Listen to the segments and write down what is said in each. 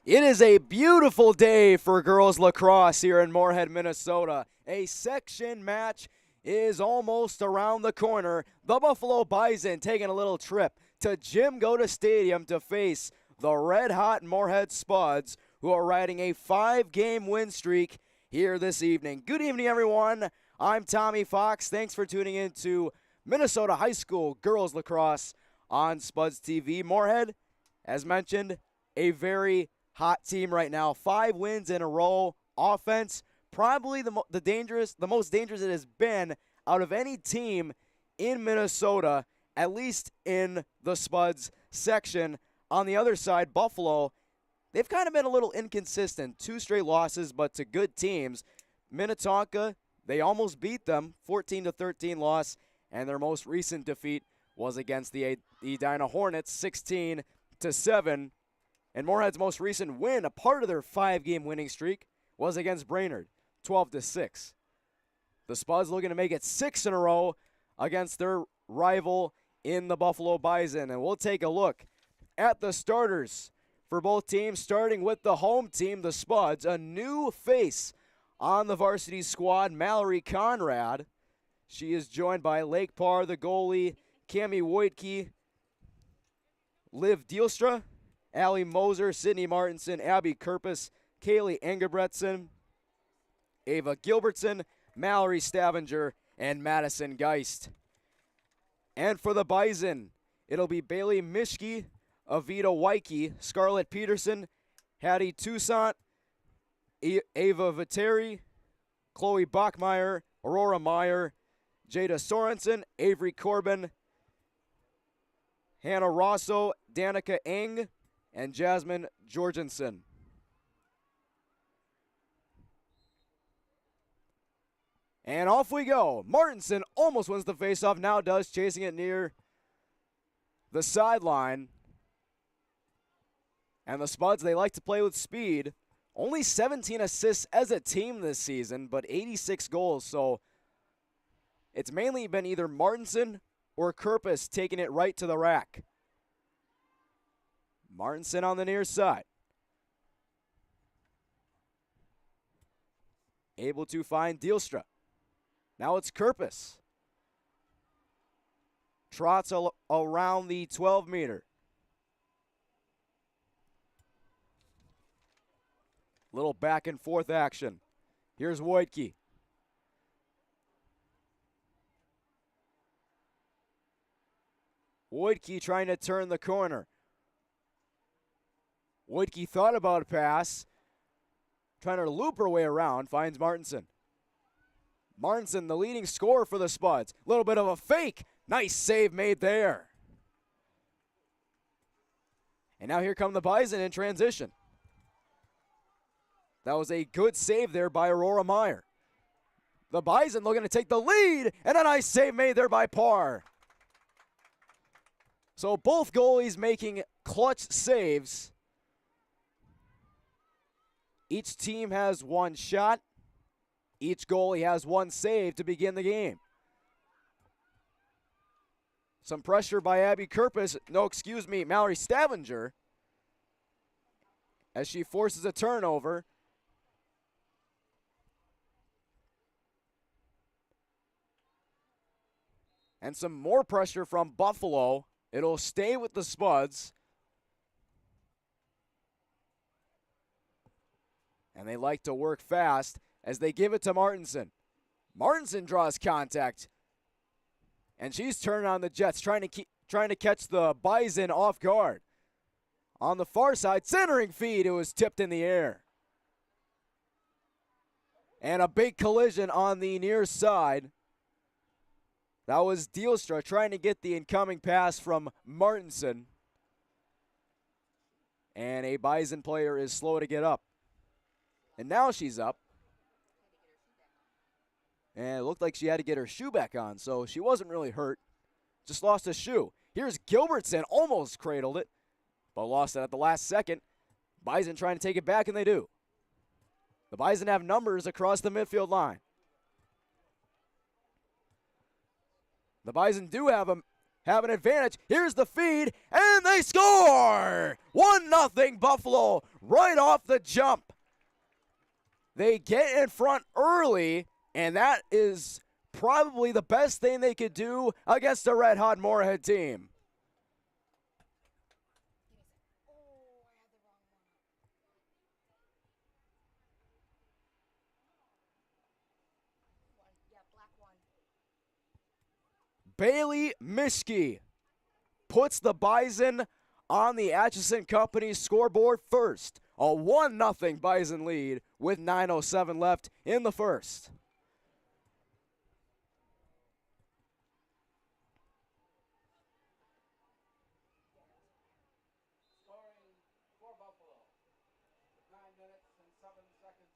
It is a beautiful day for girls lacrosse here in Moorhead, Minnesota. A section match is almost around the corner. The Buffalo Bison taking a little trip to Jim Goda Stadium to face the red-hot Moorhead Spuds, who are riding a 5-game win streak here this evening. Good evening, everyone. I'm Tommy Fox. Thanks for tuning in to Minnesota High School Girls Lacrosse on Spuds TV. Moorhead, as mentioned, a very hot team right now. 5 wins in a row. Offense, probably the most dangerous it has been out of any team in Minnesota, at least in the Spuds section. On the other side, Buffalo, they've kind of been a little inconsistent. 2 straight losses, but to good teams. Minnetonka, they almost beat them, 14-13 loss, and their most recent defeat was against the Edina Hornets, 16-7. And Moorhead's most recent win, a part of their 5-game winning streak, was against Brainerd, 12-6. The Spuds looking to make it 6 in a row against their rival in the Buffalo Bison. And we'll take a look at the starters for both teams, starting with the home team, the Spuds. A new face on the varsity squad, Mallory Conrad. She is joined by Lake Parr, the goalie, Cami Wojtke, Liv Dielstra, Allie Moser, Sydney Martinson, Abby Kerpus, Kaylee Engebretson, Ava Gilbertson, Mallory Stavanger, and Madison Geist. And for the Bison, it'll be Bailey Mischke, Avita Wyke, Scarlett Peterson, Hattie Toussaint, Ava Viteri, Chloe Bachmeyer, Aurora Meyer, Jada Sorensen, Avery Corbin, Hannah Rosso, Danica Eng, and Jasmine Jorgensen. And off we go. Martinson almost wins the faceoff, now does, chasing it near the sideline. And the Spuds, they like to play with speed. Only 17 assists as a team this season, but 86 goals. So it's mainly been either Martinson or Kerpus taking it right to the rack. Martinson on the near side. Able to find Dielstra. Now it's Kerpus. Trots around the 12-meter. Little back and forth action. Here's Wojtke. Wojtke trying to turn the corner. Wojtke thought about a pass. Trying to loop her way around. Finds Martinson. Martinson, the leading scorer for the Spuds. A little bit of a fake. Nice save made there. And now here come the Bison in transition. That was a good save there by Aurora Meyer. The Bison looking to take the lead, and a nice save made there by Parr. So both goalies making clutch saves. Each team has 1 shot. Each goalie has 1 save to begin the game. Some pressure by Abby Kerpus. Mallory Stavanger. As she forces a turnover. And some more pressure from Buffalo. It'll stay with the Spuds. And they like to work fast as they give it to Martinson. Martinson draws contact. And she's turning on the Jets, trying to catch the Bison off guard. On the far side, centering feed, it was tipped in the air. And a big collision on the near side. That was Dielstra trying to get the incoming pass from Martinson. And a Bison player is slow to get up. And now she's up. And it looked like she had to get her shoe back on, so she wasn't really hurt. Just lost a shoe. Here's Gilbertson, almost cradled it, but lost it at the last second. Bison trying to take it back, and they do. The Bison have numbers across the midfield line. The Bison do have have an advantage. Here's the feed, and they score! 1-0 Buffalo right off the jump. They get in front early, and that is probably the best thing they could do against a red-hot Moorhead team. Bailey Mischke puts the Bison on the Atchison Company scoreboard first. A 1-0 Bison lead with 9:07 left in the first.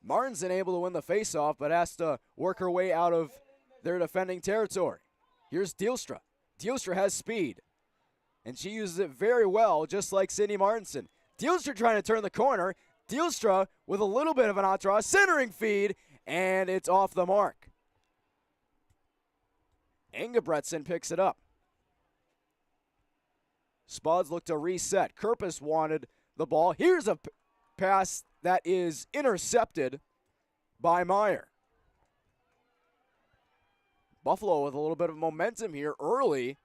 Martinson able to win the faceoff, but has to work her way out of their defending territory. Here's Dielstra. Dielstra has speed, and she uses it very well, just like Sydney Martinson. Dielstra trying to turn the corner. Dielstra with a little bit of an entourage, centering feed, and it's off the mark. Engebretson picks it up. Spuds look to reset. Kerpis wanted the ball. Here's a pass that is intercepted by Meyer. Buffalo with a little bit of momentum here early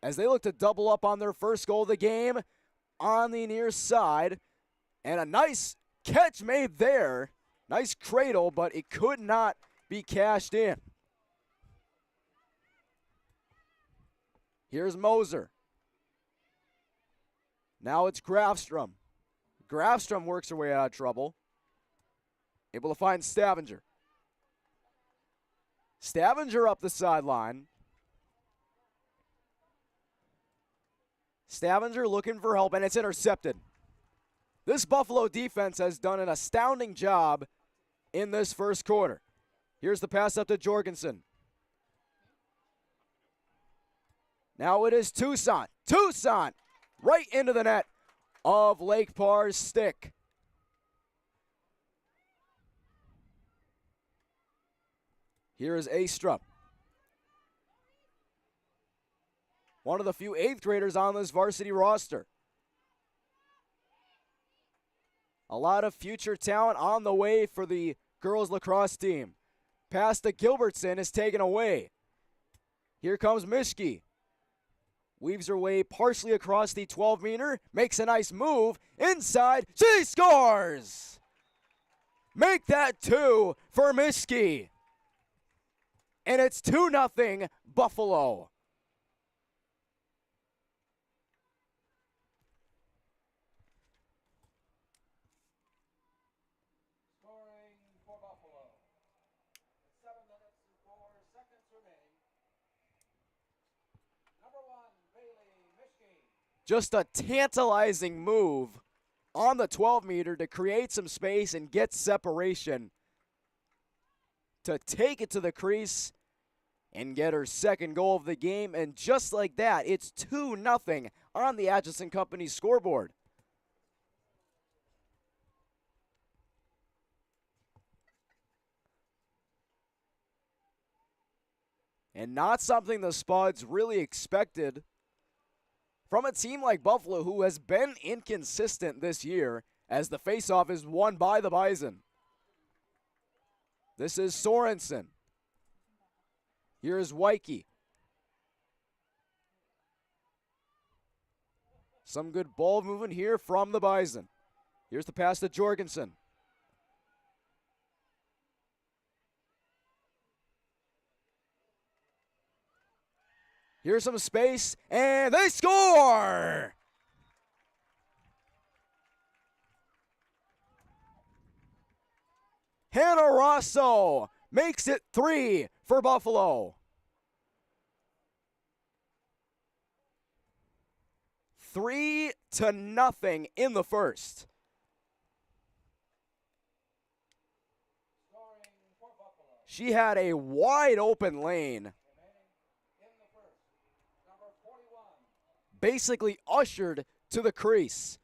as they look to double up on their first goal of the game on the near side. And a nice catch made there. Nice cradle, but it could not be cashed in. Here's Moser. Now it's Grafstrom. Grafstrom works her way out of trouble. Able to find Stavanger. Stavanger up the sideline. Stavanger looking for help, and it's intercepted. This Buffalo defense has done an astounding job in this first quarter. Here's the pass up to Jorgensen. Now it is Toussaint. Toussaint right into the net of Lake Parr's stick. Here is Astrup. One of the few 8th graders on this varsity roster. A lot of future talent on the way for the girls lacrosse team. Pass to Gilbertson is taken away. Here comes Mischke. Weaves her way partially across the 12-meter. Makes a nice move. Inside. She scores! Make that 2 for Mischke. And it's 2-0 Buffalo. Scoring for Buffalo. 7 minutes and 4 seconds remaining. Number 1, Bailey Mischke. Just a tantalizing move on the 12-meter to create some space and get separation to take it to the crease and get her second goal of the game. And just like that, it's 2-0 on the Atchison Company scoreboard. And not something the Spuds really expected from a team like Buffalo, who has been inconsistent this year, as the faceoff is won by the Bison. This is Sorensen. Here is Wyke. Some good ball movement here from the Bison. Here's the pass to Jorgensen. Here's some space, and they score! Hannah Rosso makes it 3 for Buffalo. 3-0 in the first. She had a wide open lane. Basically ushered to the crease.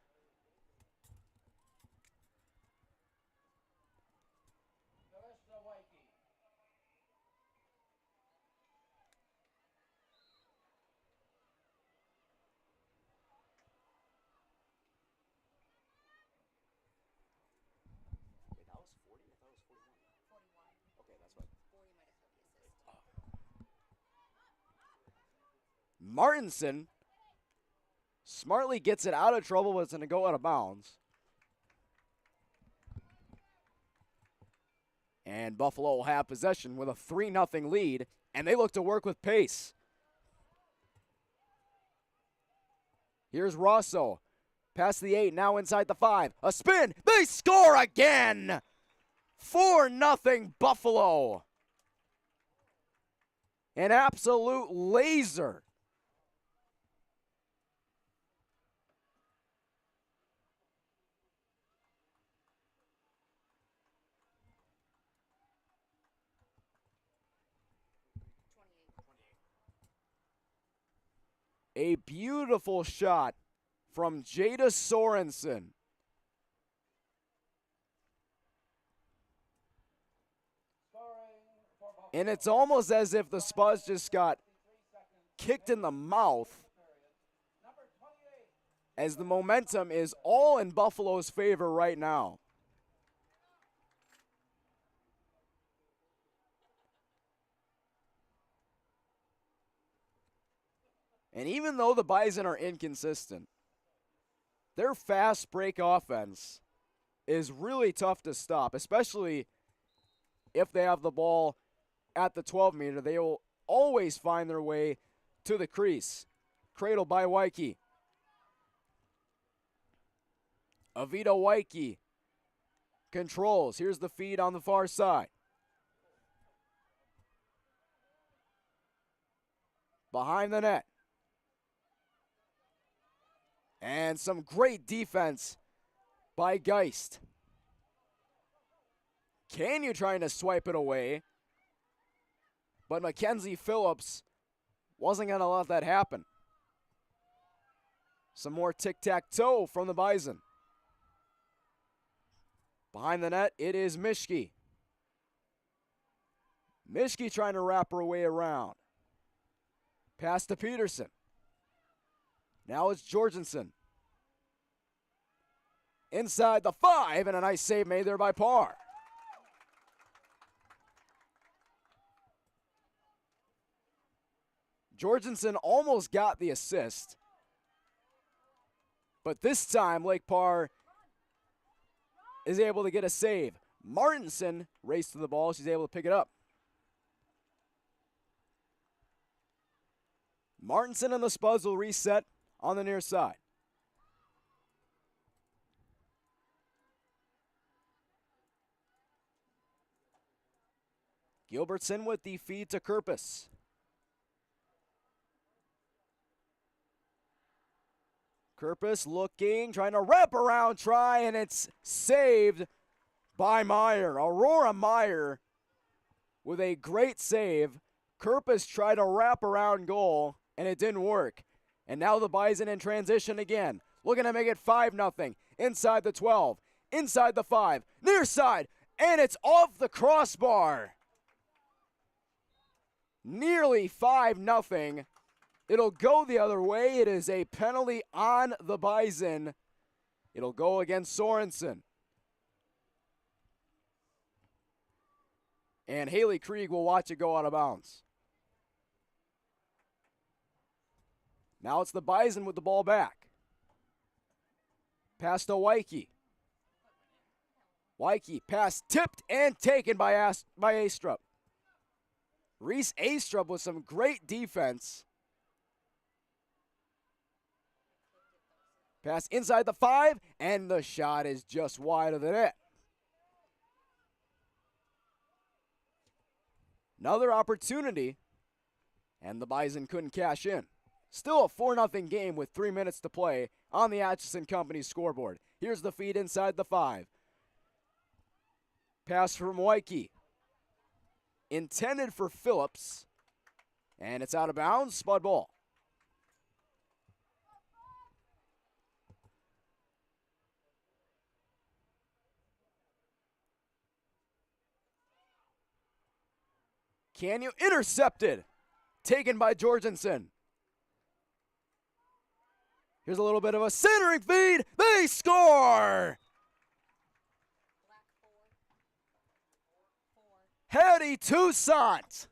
Martinson smartly gets it out of trouble, but it's going to go out of bounds. And Buffalo will have possession with a 3-0 lead, and they look to work with pace. Here's Rosso. Past the 8, now inside the 5. A spin. They score again! 4-0 Buffalo. An absolute laser. A beautiful shot from Jada Sorensen. And it's almost as if the Spuds just got kicked in the mouth, as the momentum is all in Buffalo's favor right now. And even though the Bison are inconsistent, their fast break offense is really tough to stop, especially if they have the ball at the 12-meter. They will always find their way to the crease. Cradle by Wyke. Avito Wyke controls. Here's the feed on the far side. Behind the net. And some great defense by Geist. Canyon trying to swipe it away, but Mackenzie Phillips wasn't going to let that happen. Some more tic-tac-toe from the Bison. Behind the net, it is Mischke. Mischke trying to wrap her way around. Pass to Peterson. Now it's Jorgensen. Inside the 5, and a nice save made there by Parr. Jorgensen almost got the assist, but this time Lake Parr is able to get a save. Martinson raced to the ball. She's able to pick it up. Martinson and the Spuds will reset on the near side. Gilbertson with the feed to Kerpus. Kerpus looking, trying to wrap around try, and it's saved by Meyer. Aurora Meyer with a great save. Kerpus tried a wrap around goal, and it didn't work. And now the Bison in transition again. Looking to make it 5-0. Inside the 12. Inside the 5. Near side. And it's off the crossbar. Nearly 5-0. It'll go the other way. It is a penalty on the Bison. It'll go against Sorensen. And Haley Krieg will watch it go out of bounds. Now it's the Bison with the ball back. Pass to Wyke. Wyke pass tipped and taken by Astrup. Reese Astrup with some great defense. Pass inside the 5, and the shot is just wide of the net. Another opportunity, and the Bison couldn't cash in. Still a 4-0 game with 3 minutes to play on the Atchison Company scoreboard. Here's the feed inside the 5. Pass from Wyke. Intended for Phillips, and it's out of bounds. Spud ball. Canyon intercepted. Taken by Jorgensen. Here's a little bit of a centering feed. They score! Hattie Toussaint.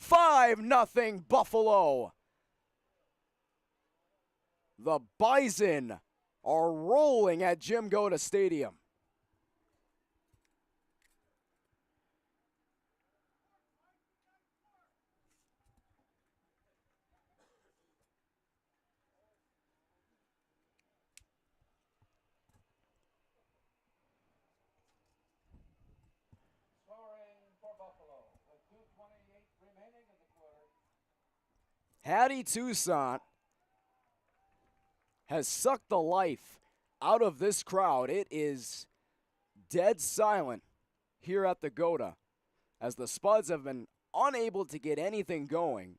5-0 Buffalo. The Bison are rolling at Jim Goda Stadium. Scoring for Buffalo with 2:28 remaining in the quarter. Hattie Toussaint has sucked the life out of this crowd. It is dead silent here at the Goda as the Spuds have been unable to get anything going.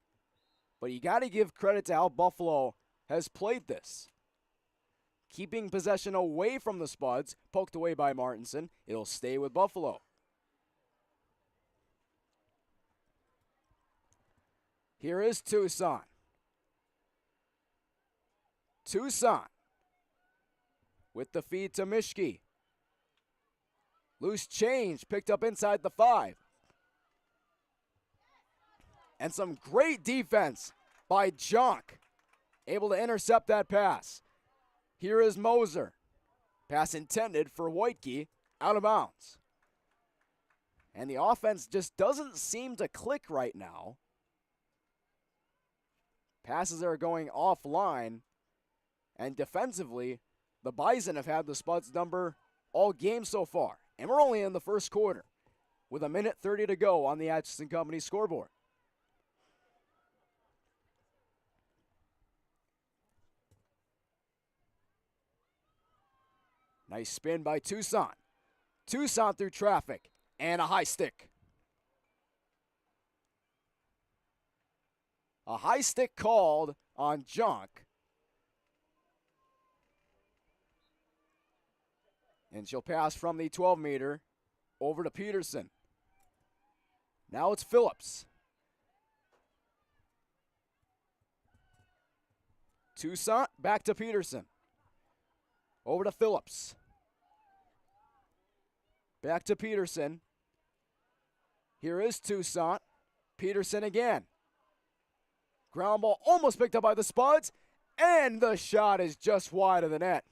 But you got to give credit to how Buffalo has played this. Keeping possession away from the Spuds, poked away by Martinson. It'll stay with Buffalo. Here is Toussaint. Toussaint with the feed to Mischke. Loose change picked up inside the 5. And some great defense by Jonk. Able to intercept that pass. Here is Moser. Pass intended for Wojtke, out of bounds. And the offense just doesn't seem to click right now. Passes are going offline. And defensively, the Bison have had the Spuds number all game so far. And we're only in the first quarter with 1:30 to go on the Atchison Company scoreboard. Nice spin by Toussaint. Toussaint through traffic and a high stick. A high stick called on Jonk. And she'll pass from the 12-meter over to Peterson. Now it's Phillips. Toussaint back to Peterson. Over to Phillips. Back to Peterson. Here is Toussaint. Peterson again. Ground ball almost picked up by the Spuds. And the shot is just wide of the net.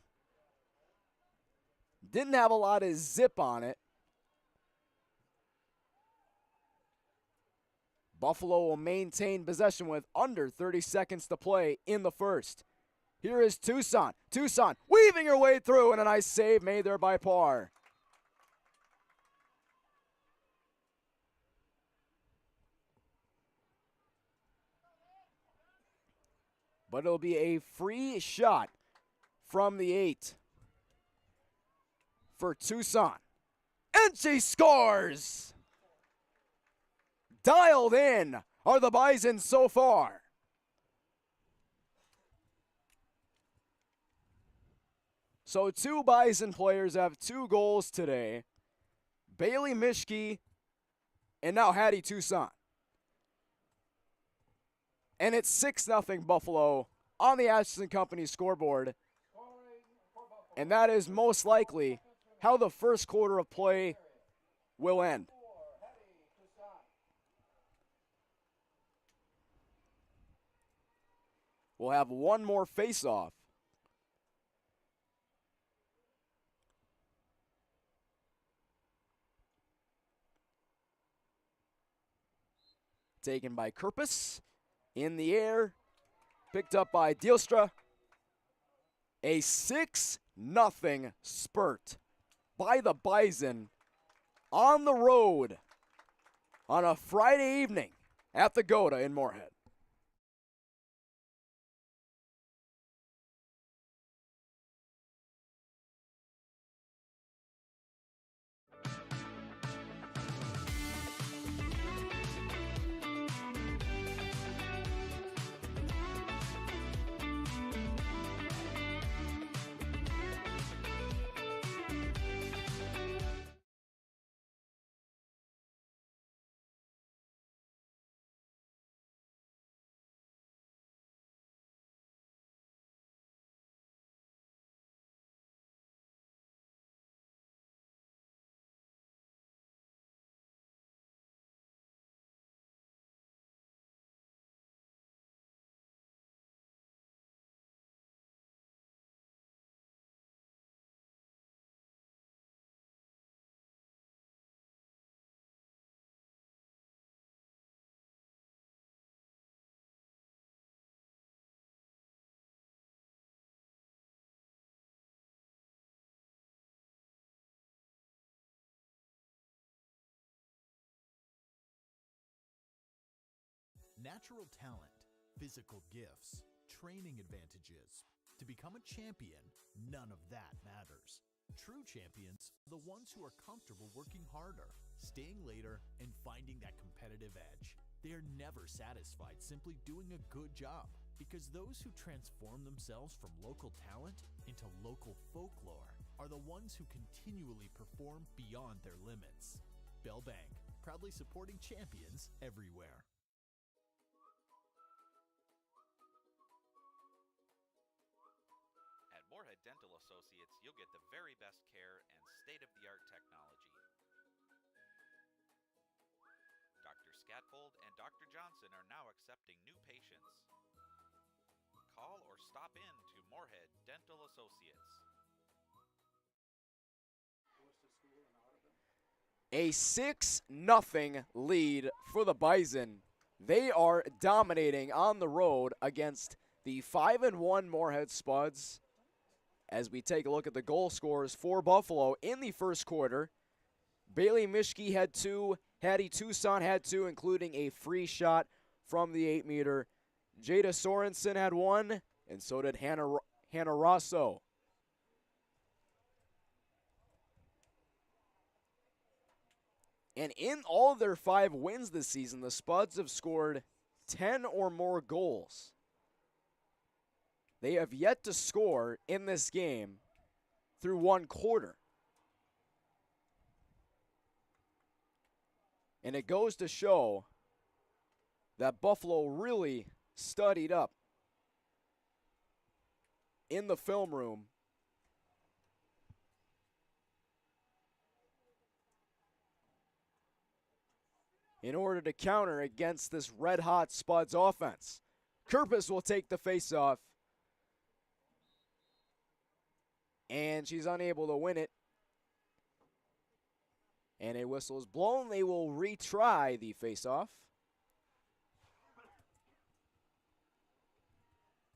Didn't have a lot of zip on it. Buffalo will maintain possession with under 30 seconds to play in the first. Here is Toussaint. Toussaint weaving her way through, and a nice save made there by Parr. But it'll be a free shot from the 8 for Toussaint. And she scores! Dialed in are the Bison so far. So 2 Bison players have 2 goals today. Bailey Mischke and now Hattie Toussaint. And it's 6-0 Buffalo on the Atchison Company scoreboard. And that is most likely how the first quarter of play will end. We'll have one more face-off. Taken by Kerpus. In the air. Picked up by Dielstra. A 6-0 spurt by the Bison on the road on a Friday evening at the Goda in Moorhead. Natural talent, physical gifts, training advantages. To become a champion, none of that matters. True champions are the ones who are comfortable working harder, staying later, and finding that competitive edge. They are never satisfied simply doing a good job, because those who transform themselves from local talent into local folklore are the ones who continually perform beyond their limits. Bell Bank, proudly supporting champions everywhere. At Moorhead Dental Associates, you'll get the very best care and state-of-the-art technology. Dr. Scatfold and Dr. Johnson are now accepting new patients. Call or stop in to Moorhead Dental Associates. A 6-0 lead for the Bison. They are dominating on the road against the 5-1 Moorhead Spuds. As we take a look at the goal scorers for Buffalo in the first quarter, Bailey Mischke had 2, Hattie Toussaint had 2, including a free shot from the 8-meter. Jada Sorensen had 1, and so did Hannah Rosso. And in all of their 5 wins this season, the Spuds have scored 10 or more goals. They have yet to score in this game through 1 quarter. And it goes to show that Buffalo really studied up in the film room in order to counter against this red-hot Spuds offense. Kerpis will take the face-off, and she's unable to win it. And a whistle is blown. They will retry the face-off.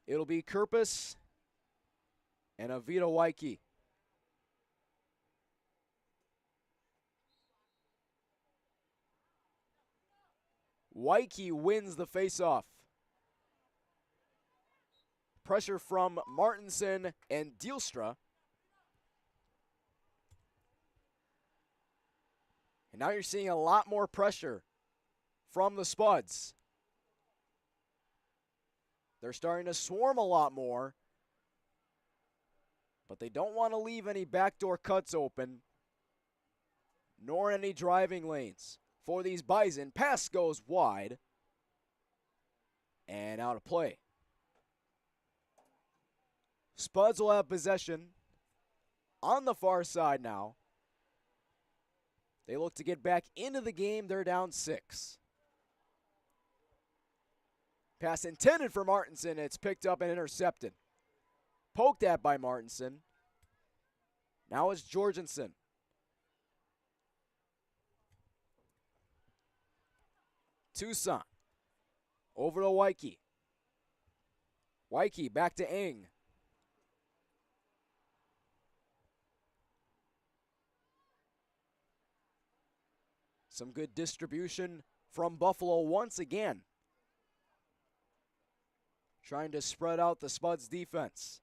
It'll be Kerpis and Avita Waike. Waike wins the face-off. Pressure from Martinson and Dielstra. And now you're seeing a lot more pressure from the Spuds. They're starting to swarm a lot more, but they don't want to leave any backdoor cuts open, nor any driving lanes for these Bison. Pass goes wide and out of play. Spuds will have possession on the far side now. They look to get back into the game. They're down 6. Pass intended for Martinson. It's picked up and intercepted. Poked at by Martinson. Now it's Jorgensen. Toussaint. Over to Waike. Waike back to Eng. Some good distribution from Buffalo once again. Trying to spread out the Spuds defense.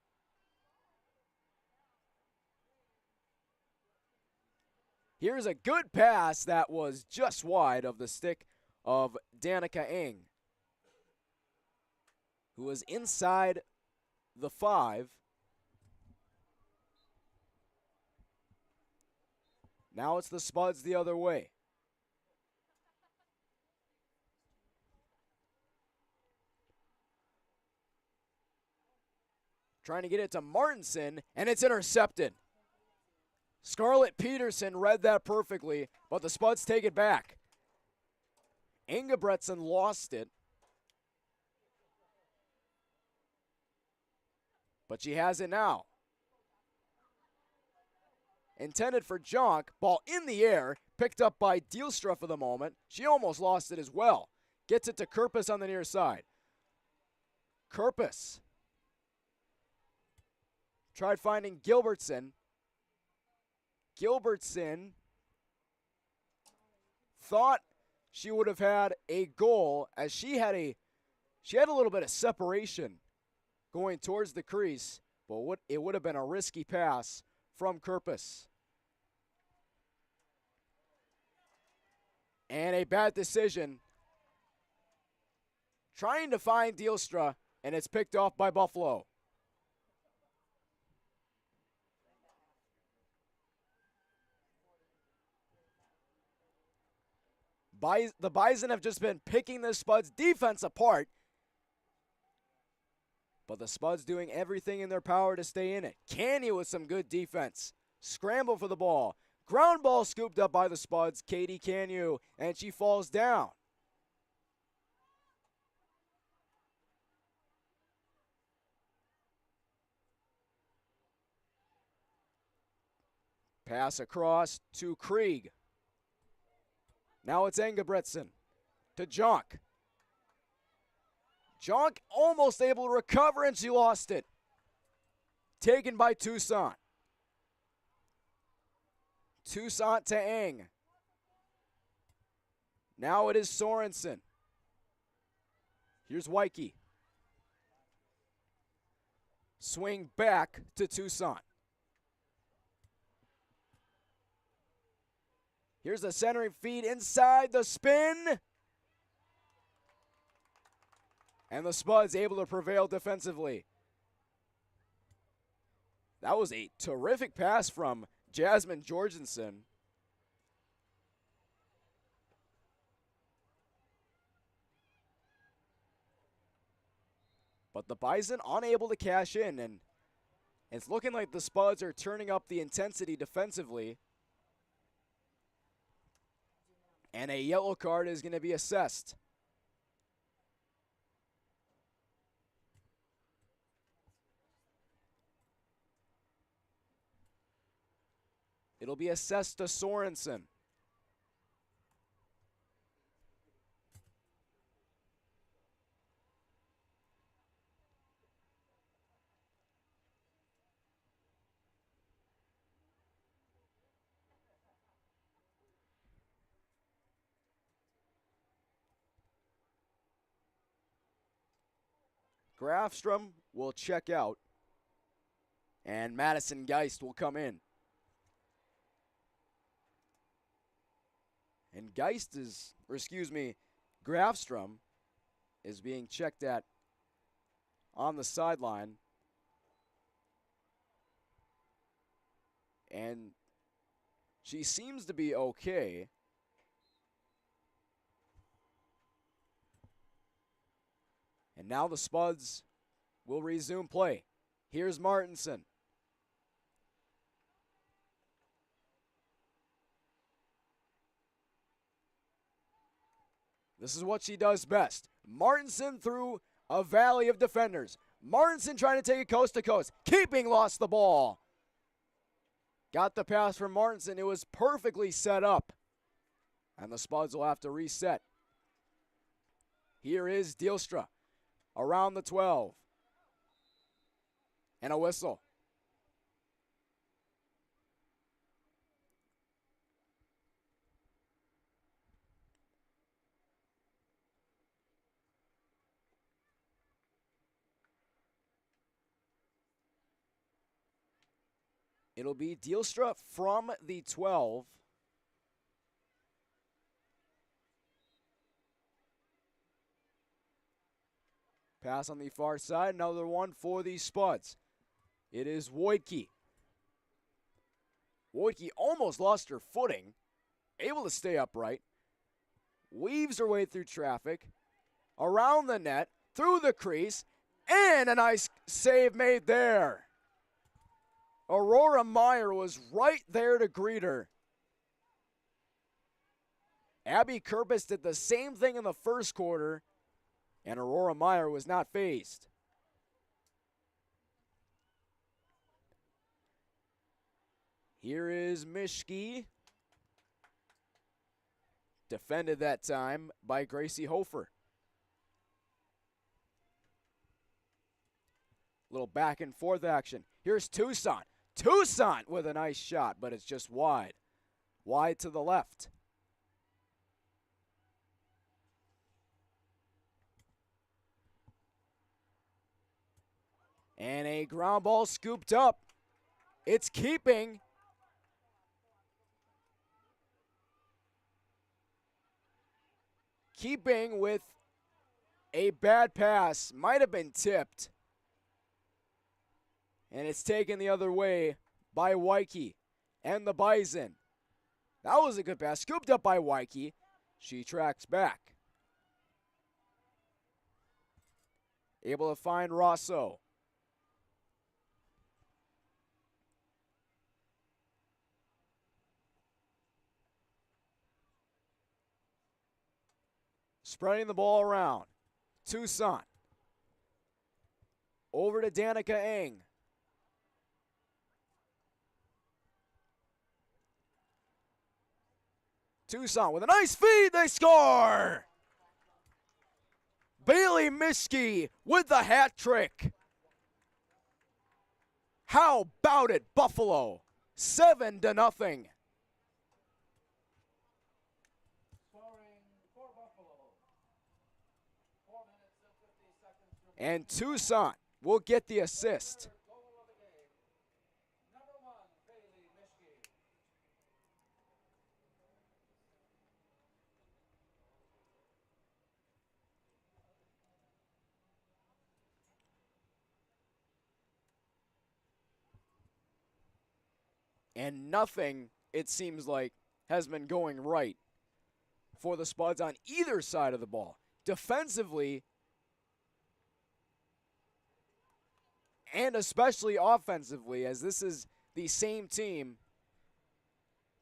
Here's a good pass that was just wide of the stick of Danica Eng, who was inside the 5. Now it's the Spuds the other way. Trying to get it to Martinson, and it's intercepted. Scarlett Peterson read that perfectly, but the Spuds take it back. Ingebretson lost it, but she has it now. Intended for Jonk, ball in the air, picked up by Dielstra for the moment. She almost lost it as well. Gets it to Kerpis on the near side. Kerpis tried finding Gilbertson. Gilbertson thought she would have had a goal, as she had a little bit of separation going towards the crease, but it would have been a risky pass from Kerpis. And a bad decision, trying to find Dijkstra, and it's picked off by Buffalo. The Bison have just been picking the Spuds defense apart, but the Spuds doing everything in their power to stay in it. Canny with some good defense. Scramble for the ball. Ground ball scooped up by the Spuds. Katie Canyu, and she falls down. Pass across to Krieg. Now it's Engebretson to Jonk. Jonk almost able to recover, and she lost it. Taken by Toussaint. Toussaint to Eng. Now it is Sorensen. Here's Wyke. Swing back to Toussaint. Here's the centering feed inside the spin. And the Spuds able to prevail defensively. That was a terrific pass from Jasmine Jorgensen. But the Bison unable to cash in, and it's looking like the Spuds are turning up the intensity defensively. And a yellow card is going to be assessed. It'll be assessed to Sorensen. Grafstrom will check out, and Madison Geist will come in. And Grafstrom is being checked at on the sideline. And she seems to be okay. And now the Spuds will resume play. Here's Martinson. This is what she does best. Martinson through a valley of defenders. Martinson trying to take it coast to coast. Keeping lost the ball. Got the pass from Martinson. It was perfectly set up. And the Spuds will have to reset. Here is Dijkstra. Around the 12. And a whistle. It'll be Dijkstra from the 12. Pass on the far side. Another one for the Spuds. It is Wojtke. Wojtke almost lost her footing. Able to stay upright. Weaves her way through traffic. Around the net. Through the crease. And a nice save made there. Aurora Meyer was right there to greet her. Abby Kerpis did the same thing in the first quarter, and Aurora Meyer was not fazed. Here is Mischke. Defended that time by Gracie Hofer. Little back and forth action. Here's Toussaint. Toussaint with a nice shot, but it's just wide. Wide to the left. And a ground ball scooped up. It's keeping. Keeping with a bad pass. Might have been tipped. And it's taken the other way by Wyke and the Bison. That was a good pass. Scooped up by Wyke. She tracks back. Able to find Rosso. Spreading the ball around. Toussaint. Over to Danica Eng. Toussaint with a nice feed. They score! Bailey Mischke with the hat trick. How about it, Buffalo? 7-0. Scoring for Buffalo. 4 minutes and 50 seconds. And Toussaint will get the assist. Goal of the game. Number 1, Bailey Mischke. And nothing, it seems like, has been going right for the Spuds on either side of the ball. Defensively, and especially offensively, as this is the same team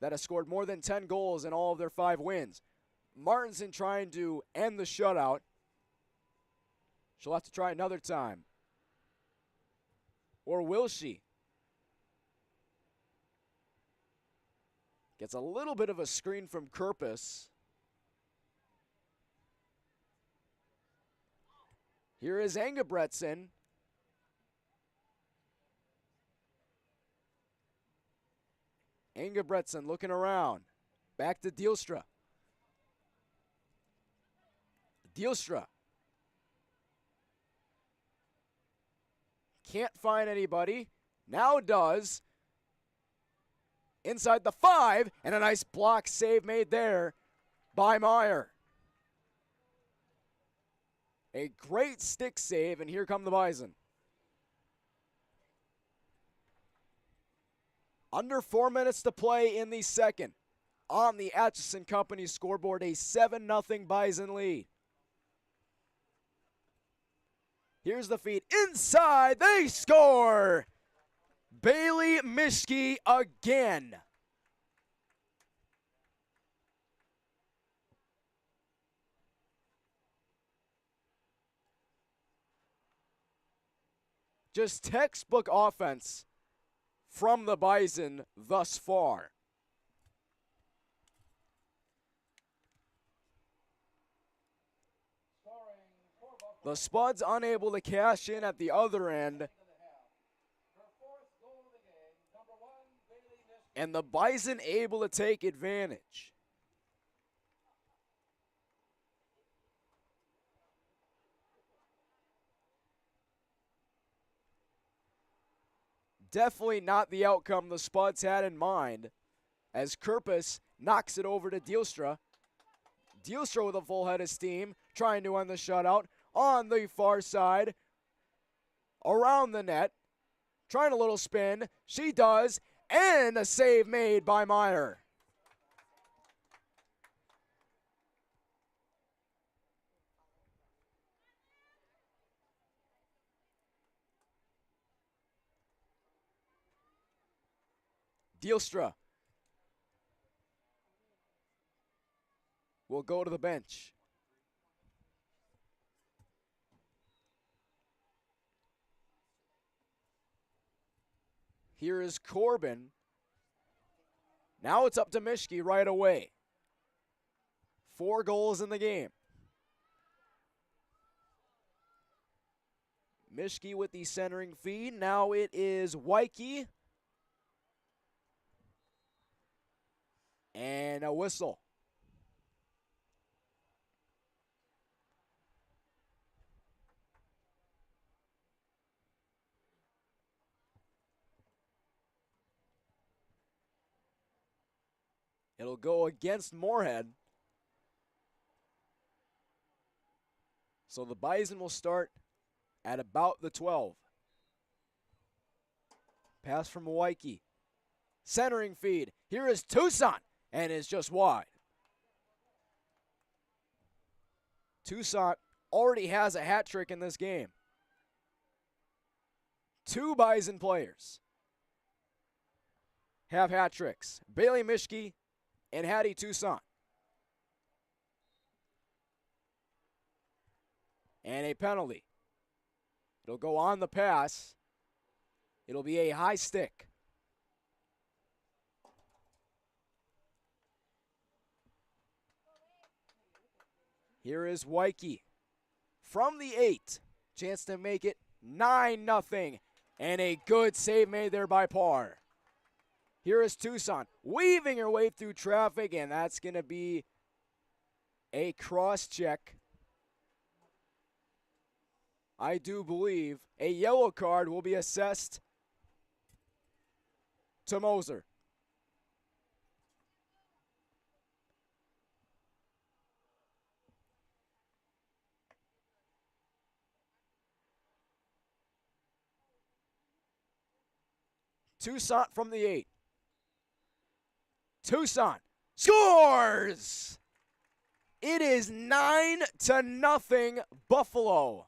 that has scored more than 10 goals in all of their 5 wins. Martinson trying to end the shutout. She'll have to try another time. Or will she? Gets a little bit of a screen from Kerpus. Here is Engebretson. Engebretson looking around. Back to Dielstra. Dielstra. Can't find anybody. Now does. Inside the 5, and a nice block save made there by Meyer. A great stick save, and here come the Bison. Under 4 minutes to play in the second. On the Atchison Company scoreboard, a 7-0 Bison lead. Here's the feed. Inside, they score! Bailey Mischke again. Just textbook offense from the Bison thus far. Scoring for Buffalo. The Spuds unable to cash in at the other end. Her 4th goal of the game. Number 1, Bailey Mischke. And the Bison able to take advantage. Definitely not the outcome the Spuds had in mind, as Kerpus knocks it over to Dielstra. Dielstra with a full head of steam, trying to end the shutout on the far side, around the net, trying a little spin. She does, and a save made by Meyer. Dielstra will go to the bench. Here is Corbin. Now it's up to Mischke right away. 4 goals in the game. Mischke with the centering feed. Now it is Wyke. And a whistle. It'll go against Moorhead. So the Bison will start at about the 12. Pass from Waikiki. Centering feed. Here is Tucson, and is just wide. Tucson already has a hat trick in this game. 2 Bison players have hat tricks. Bailey Mischke and Hattie Tucson. And a penalty. It'll go on the pass. It'll be a high stick. Here is Waikiki from the 8. Chance to make it 9-0. And a good save made there by Parr. Here is Tucson weaving her way through traffic, and that's going to be a cross check. I do believe a yellow card will be assessed to Moser. Tucson from the 8. Tucson scores! It is 9-0 Buffalo.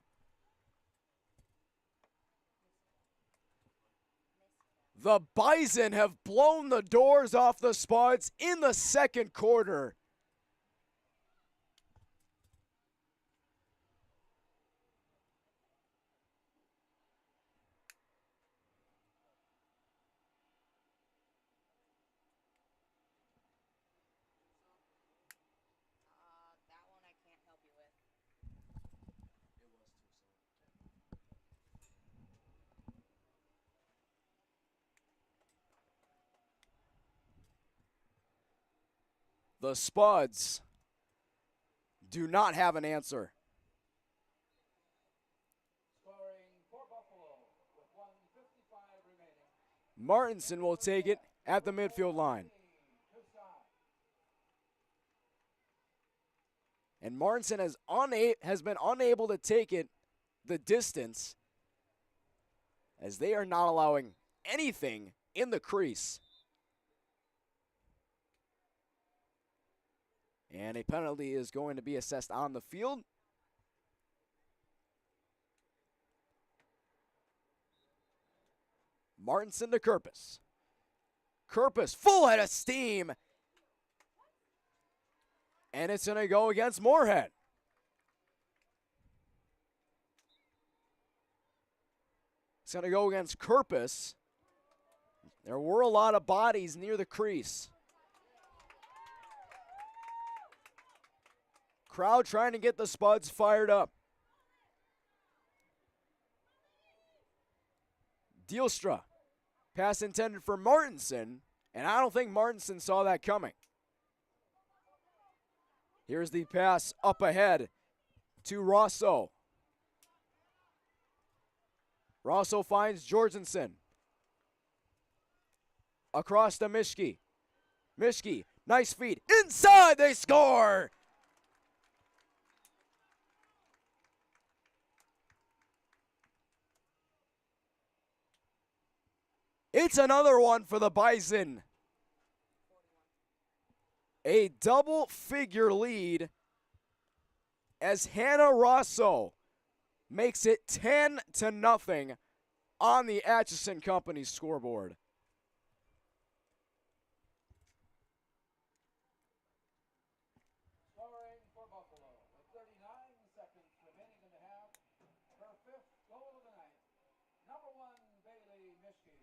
The Bison have blown the doors off the Spuds in the second quarter. That one I can't help you with. The Spuds do not have an answer. Scoring for Buffalo with 1:55 remaining. Martinson will take it at the midfield line. Tucson. And Martinson has been unable to take it the distance, as they are not allowing anything in the crease. And a penalty is going to be assessed on the field. Martinson to Kerpus. Kerpus full head of steam. And it's going to go against Moorhead. It's going to go against Kerpus. There were a lot of bodies near the crease. Crowd trying to get the Spuds fired up. Dielstra. Pass intended for Martinson, and I don't think Martinson saw that coming. Here's the pass up ahead to Rosso. Rosso finds Jorgensen. Across to Mischke. Mischke, nice feed. Inside, they score! It's another one for the Bison. A double-figure lead as Hannah Rosso makes it 10-0 on the Atchison Company scoreboard. Scoring for Buffalo with 39 seconds remaining in the half. Her 5th goal of the night. Number 1, Bailey Mischke.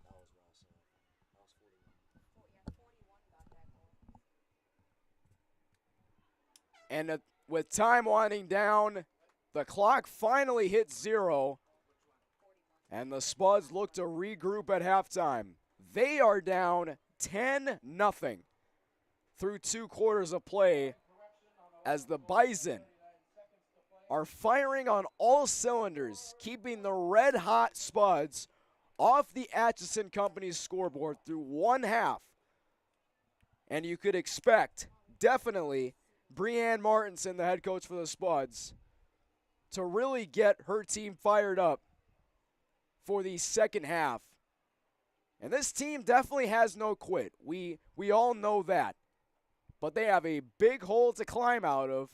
That was Rosso. That was 41. Yeah, 41 got that goal. And with time winding down, the clock finally hits 0. And the Spuds look to regroup at halftime. They are down 10-0 through 2 quarters of play as the Bison are firing on all cylinders, keeping the red-hot Spuds off the Atchison Company's scoreboard through one half. And you could expect, definitely, Breanne Martinson, the head coach for the Spuds, to really get her team fired up for the second half. And this team definitely has no quit. We all know that. But they have a big hole to climb out of.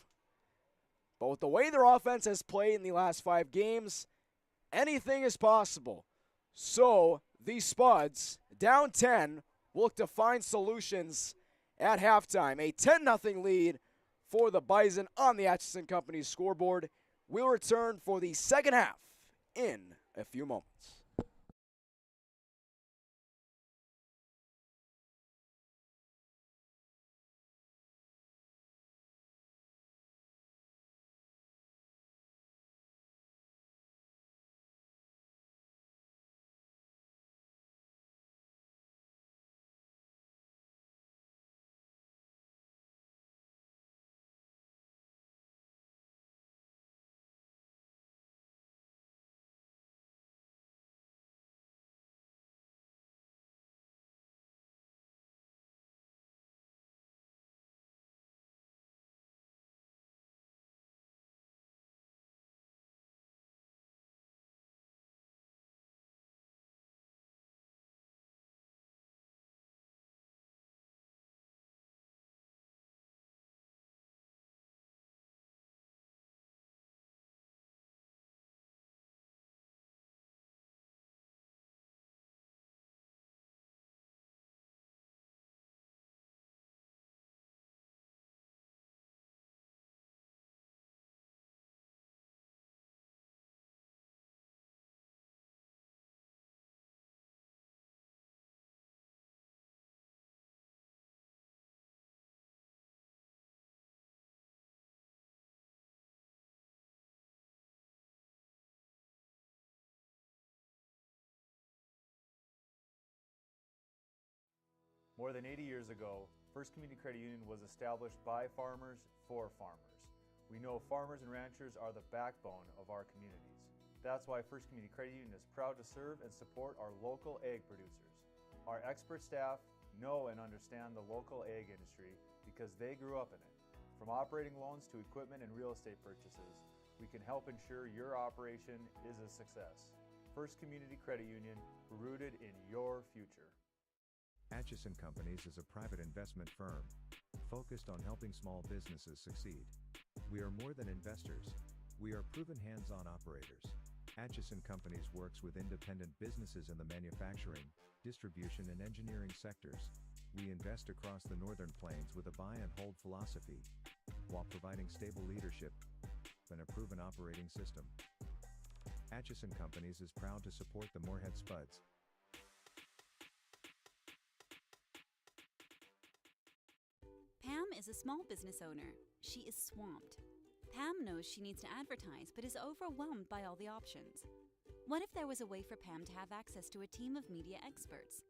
But with the way their offense has played in the last 5 games, anything is possible. So the Spuds, down 10, look to find solutions at halftime. A 10-0 lead for the Bison on the Atchison Company scoreboard. We'll return for the second half in a few moments. More than 80 years ago, First Community Credit Union was established by farmers for farmers. We know farmers and ranchers are the backbone of our communities. That's why First Community Credit Union is proud to serve and support our local ag producers. Our expert staff know and understand the local ag industry because they grew up in it. From operating loans to equipment and real estate purchases, we can help ensure your operation is a success. First Community Credit Union, rooted in your future. Atchison Companies is a private investment firm focused on helping small businesses succeed. We are more than investors. We are proven hands-on operators. Atchison Companies works with independent businesses in the manufacturing, distribution and engineering sectors. We invest across the Northern Plains with a buy and hold philosophy, while providing stable leadership and a proven operating system. Atchison Companies is proud to support the Moorhead Spuds. Pam is a small business owner. She is swamped. Pam knows she needs to advertise but is overwhelmed by all the options. What if there was a way for Pam to have access to a team of media experts?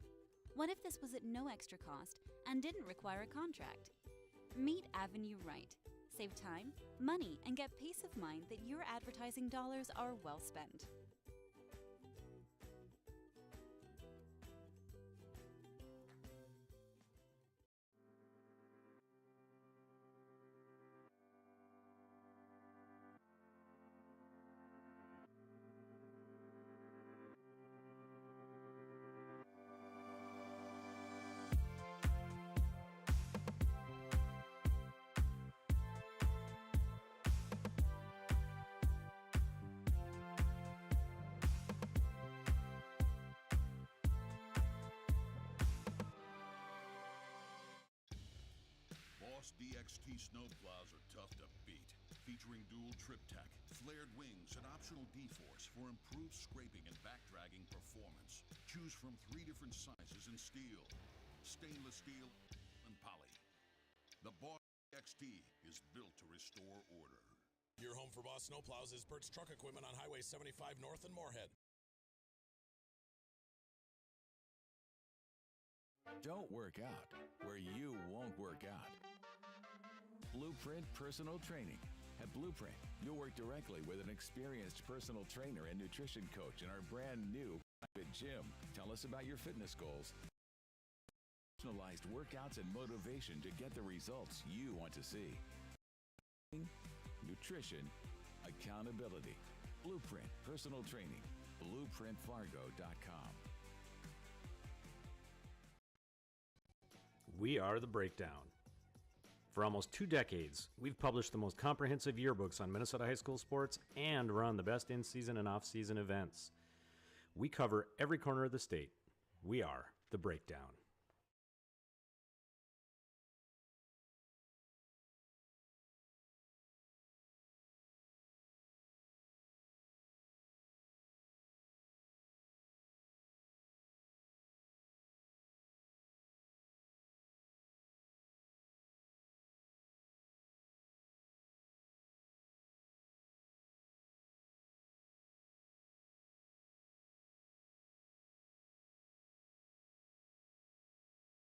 What if this was at no extra cost and didn't require a contract? Meet Avenue Right. Save time, money, and get peace of mind that your advertising dollars are well spent. DXT snowplows are tough to beat. Featuring dual trip tech, flared wings, and optional D-force for improved scraping and backdragging performance. Choose from 3 different sizes in steel, stainless steel, and poly. The Boss DXT is built to restore order. Your home for Boss Snowplows is Bert's Truck Equipment on Highway 75 North in Moorhead. Don't work out where you won't work out. Blueprint Personal Training. At Blueprint, you'll work directly with an experienced personal trainer and nutrition coach in our brand new At gym, tell us about your fitness goals. Personalized workouts and motivation to get the results you want to see. Nutrition, accountability. Blueprint Personal Training. BlueprintFargo.com. We are The Breakdown. For almost 2 decades, we've published the most comprehensive yearbooks on Minnesota high school sports and run the best in-season and off-season events. We cover every corner of the state. We are The Breakdown.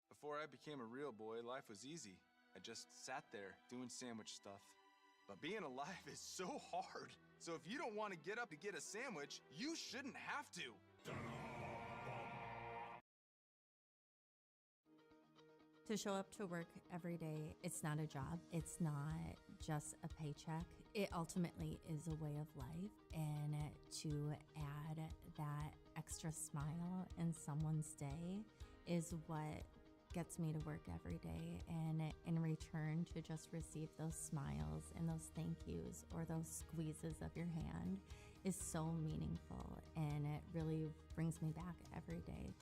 Before I became a real boy, life was easy. I just sat there doing sandwich stuff. But being alive is so hard. So if you don't want to get up to get a sandwich, you shouldn't have to. To show up to work every day, it's not a job. It's not just a paycheck. It ultimately is a way of life. And to add that extra smile in someone's day is what gets me to work every day. And in return, to just receive those smiles and those thank yous or those squeezes of your hand is so meaningful. And it really brings me back every day.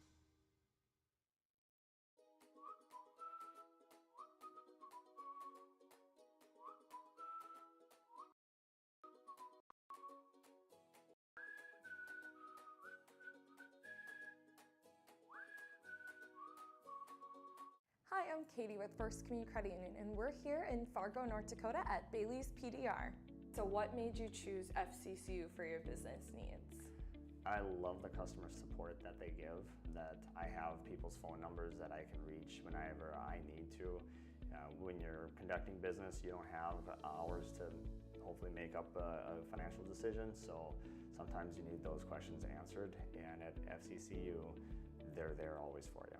Hi, I'm Katie with First Community Credit Union, and we're here in Fargo, North Dakota at Bailey's PDR. So what made you choose FCCU for your business needs? I love the customer support that they give, that I have people's phone numbers that I can reach whenever I need to. When you're conducting business, you don't have hours to hopefully make up a financial decision, so sometimes you need those questions answered, and at FCCU, they're there always for you.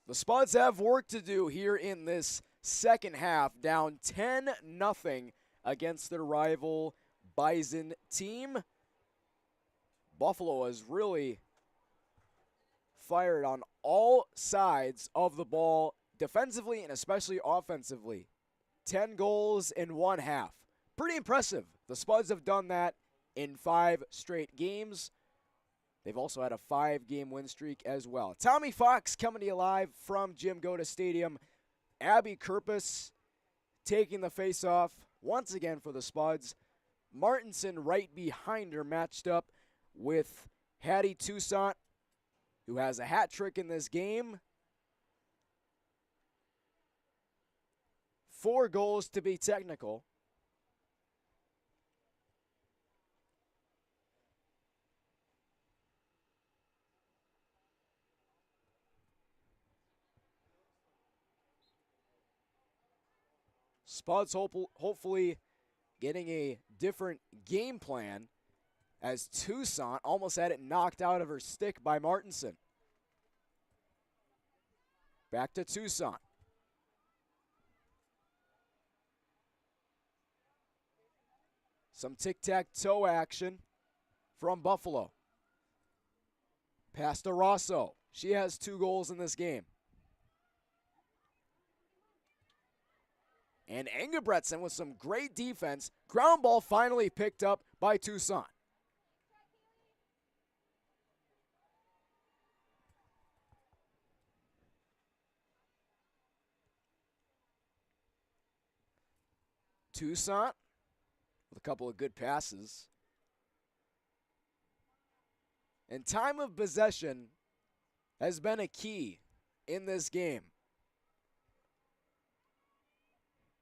The Spuds have work to do here in this second half, down 10-0 against their rival Bison team. Buffalo has really fired on all sides of the ball, defensively and especially offensively. 10 goals in one half. Pretty impressive. The Spuds have done that in 5 straight games. They've also had a 5-game win streak as well. Tommy Fox coming to you live from Jim Goda Stadium. Abby Kerpus taking the face-off once again for the Spuds. Martinson right behind her, matched up with Hattie Toussaint, who has a hat trick in this game. 4 goals to be technical. Spuds hopefully getting a different game plan, as Toussaint almost had it knocked out of her stick by Martinson. Back to Toussaint. Some tic-tac-toe action from Buffalo. Pass to Rosso. She has 2 goals in this game. And Engebretsen with some great defense. Ground ball finally picked up by Toussaint. Toussaint with a couple of good passes. And time of possession has been a key in this game.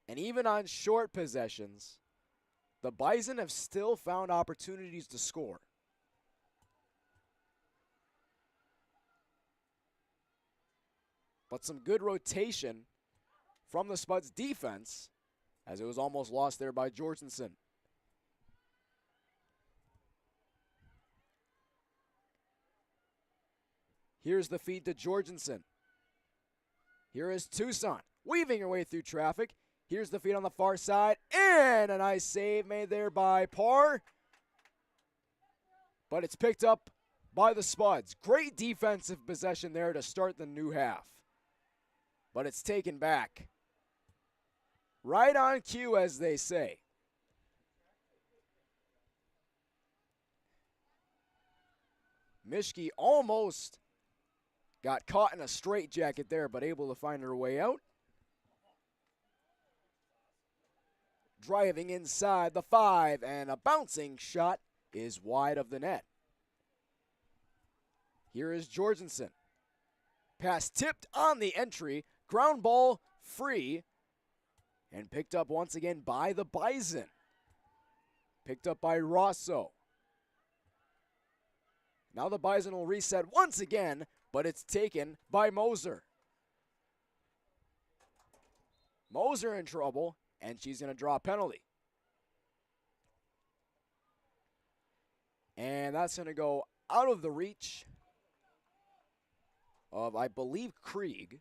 And even on short possessions, the Bison have still found opportunities to score. But some good rotation from the Spuds defense, as it was almost lost there by Jorgensen. Here's the feed to Jorgensen. Here is Toussaint, weaving her way through traffic. Here's the feed on the far side, and a nice save made there by Parr. But it's picked up by the Spuds. Great defensive possession there to start the new half. But it's taken back. Right on cue, as they say. Mischke almost got caught in a straitjacket there, but able to find her way out. Driving inside the 5, and a bouncing shot is wide of the net. Here is Jorgensen. Pass tipped on the entry. Ground ball free. And picked up once again by the Bison. Picked up by Rosso. Now the Bison will reset once again, but it's taken by Moser. Moser in trouble, and she's going to draw a penalty. And that's going to go out of the reach of, I believe, Krieg.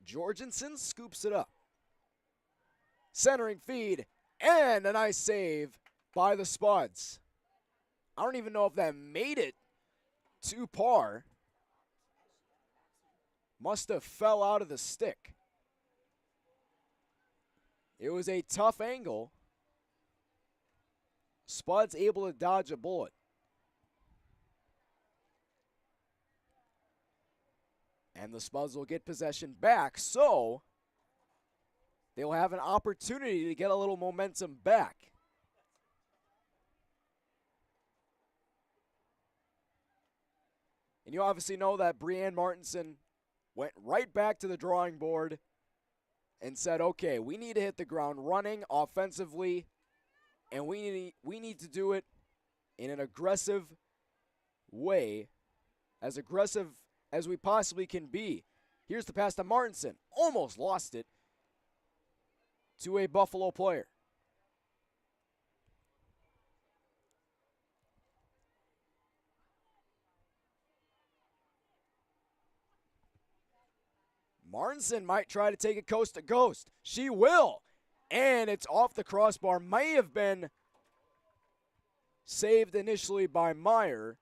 Jorgensen scoops it up. Centering feed, and a nice save by the Spuds. I don't even know if that made it to Parr. Must have fell out of the stick. It was a tough angle. Spuds able to dodge a bullet. And the Spuds will get possession back, so they'll have an opportunity to get a little momentum back. And you obviously know that Brianne Martinson went right back to the drawing board and said, okay, we need to hit the ground running offensively, and we need to do it in an aggressive way, as aggressive as we possibly can be. Here's the pass to Martinson. Almost lost it to a Buffalo player. Martinson might try to take it coast to coast. She will. And it's off the crossbar. May have been saved initially by Meyer.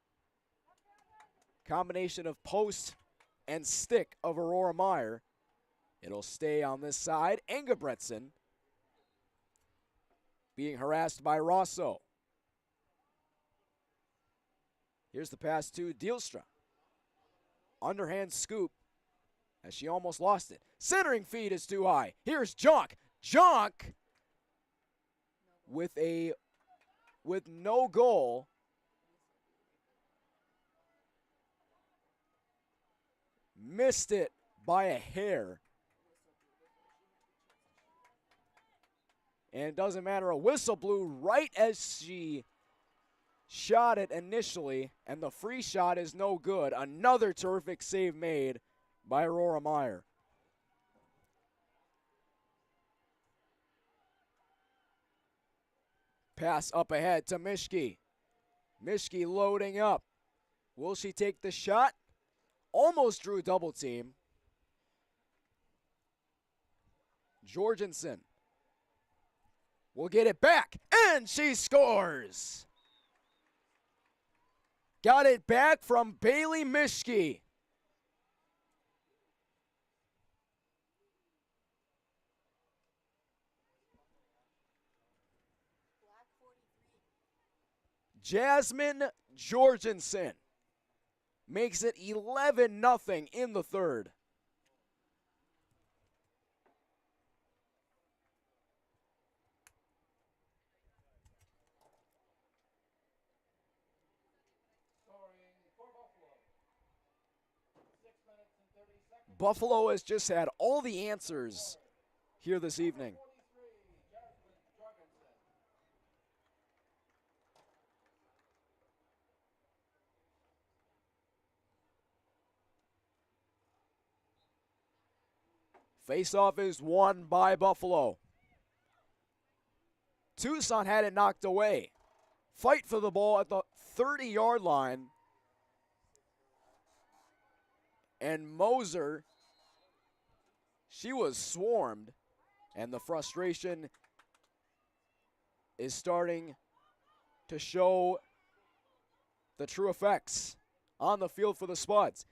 Combination of post and stick of Aurora Meyer. It'll stay on this side. Engebretsen being harassed by Rosso. Here's the pass to Dielstra. Underhand scoop as she almost lost it. Centering feed is too high. Here's Jonk. Jonk with no goal. Missed it by a hair. And it doesn't matter, a whistle blew right as she shot it initially, and the free shot is no good. Another terrific save made by Aurora Meyer. Pass up ahead to Mischke. Mischke loading up. Will she take the shot? Almost drew double team. Jorgensen will get it back, and she scores. Got it back from Bailey Mischke. Jasmine Jorgensen makes it 11-0 in the third. Buffalo has just had all the answers here this evening. Face-off is won by Buffalo. Tucson had it knocked away. Fight for the ball at the 30-yard line. And Moser, she was swarmed, and the frustration is starting to show the true effects on the field for the Spuds.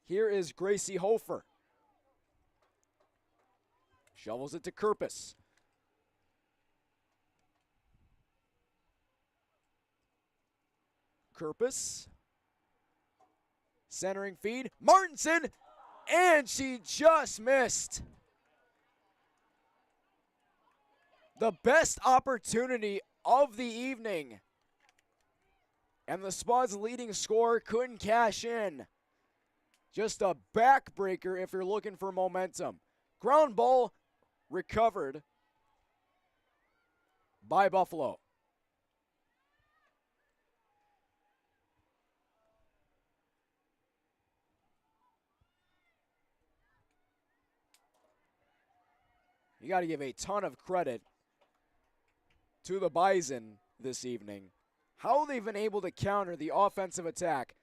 Here is Gracie Hofer. Shovels it to Kerpus. Kerpus. Centering feed. Martinson. And she just missed. The best opportunity of the evening. And the Spuds' leading scorer couldn't cash in. Just a backbreaker if you're looking for momentum. Ground ball recovered by Buffalo. You got to give a ton of credit to the Bison this evening. How they've been able to counter the offensive attack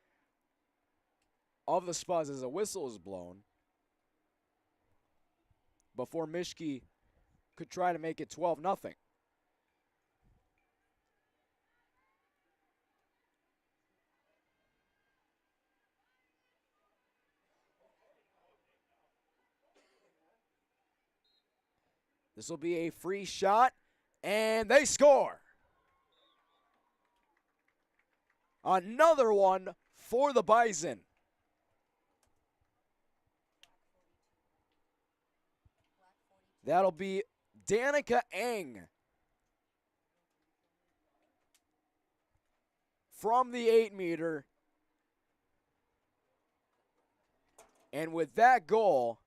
of the Spuds as a whistle is blown before Mischke could try to make it 12-0. This will be a free shot, and they score. Another one for the Bison. That'll be Danica Eng from the 8-meter. And with that goal,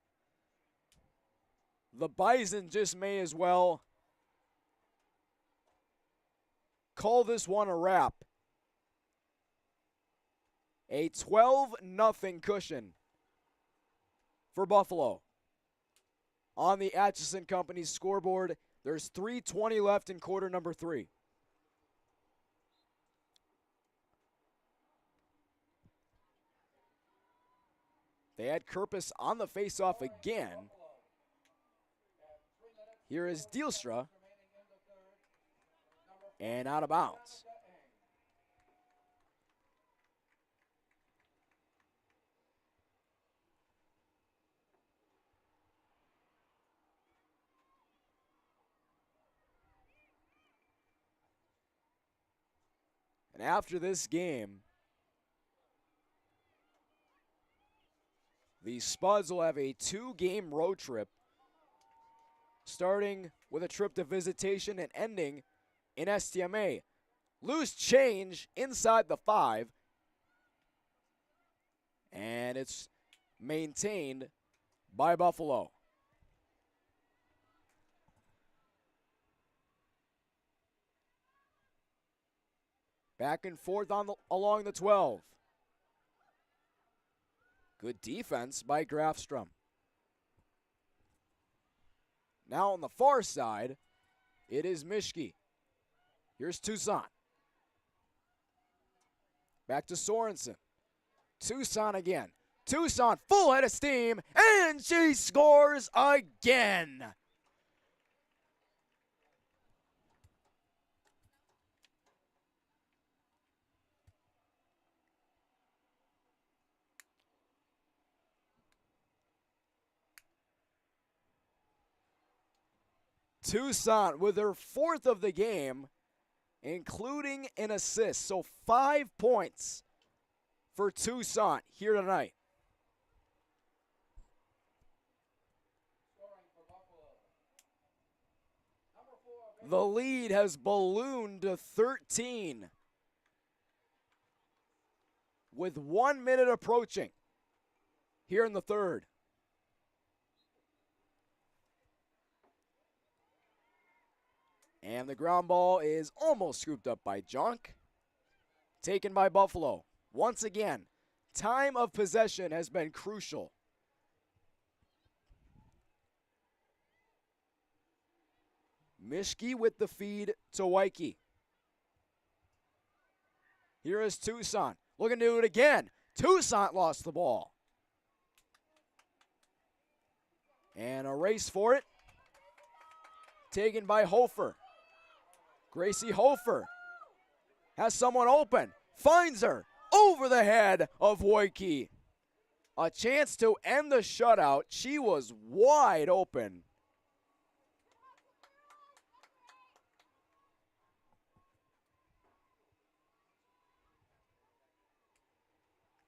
the Bison just may as well call this one a wrap. A 12-0 cushion for Buffalo. On the Atchison Company's scoreboard, there's 3:20 left in quarter number 3. They had Kerpus on the faceoff again. Here is Dielstra, and out of bounds. And after this game, the Spuds will have a 2-game road trip, starting with a trip to visitation and ending in STMA. Loose change inside the 5, and it's maintained by Buffalo. Back and forth along the 12. Good defense by Grafstrom. Now on the far side, it is Mischke. Here's Tucson. Back to Sorensen. Tucson again. Tucson full head of steam, and she scores again. Toussaint with her 4th of the game, including an assist. So 5 points for Toussaint here tonight. The lead has ballooned to 13 with 1 minute approaching here in the third. And the ground ball is almost scooped up by Junk. Taken by Buffalo. Once again, time of possession has been crucial. Mishke with the feed to Wyke. Here is Toussaint. Looking to do it again. Toussaint lost the ball. And a race for it. Taken by Hofer. Gracie Hofer has someone open. Finds her over the head of Wyke. A chance to end the shutout. She was wide open.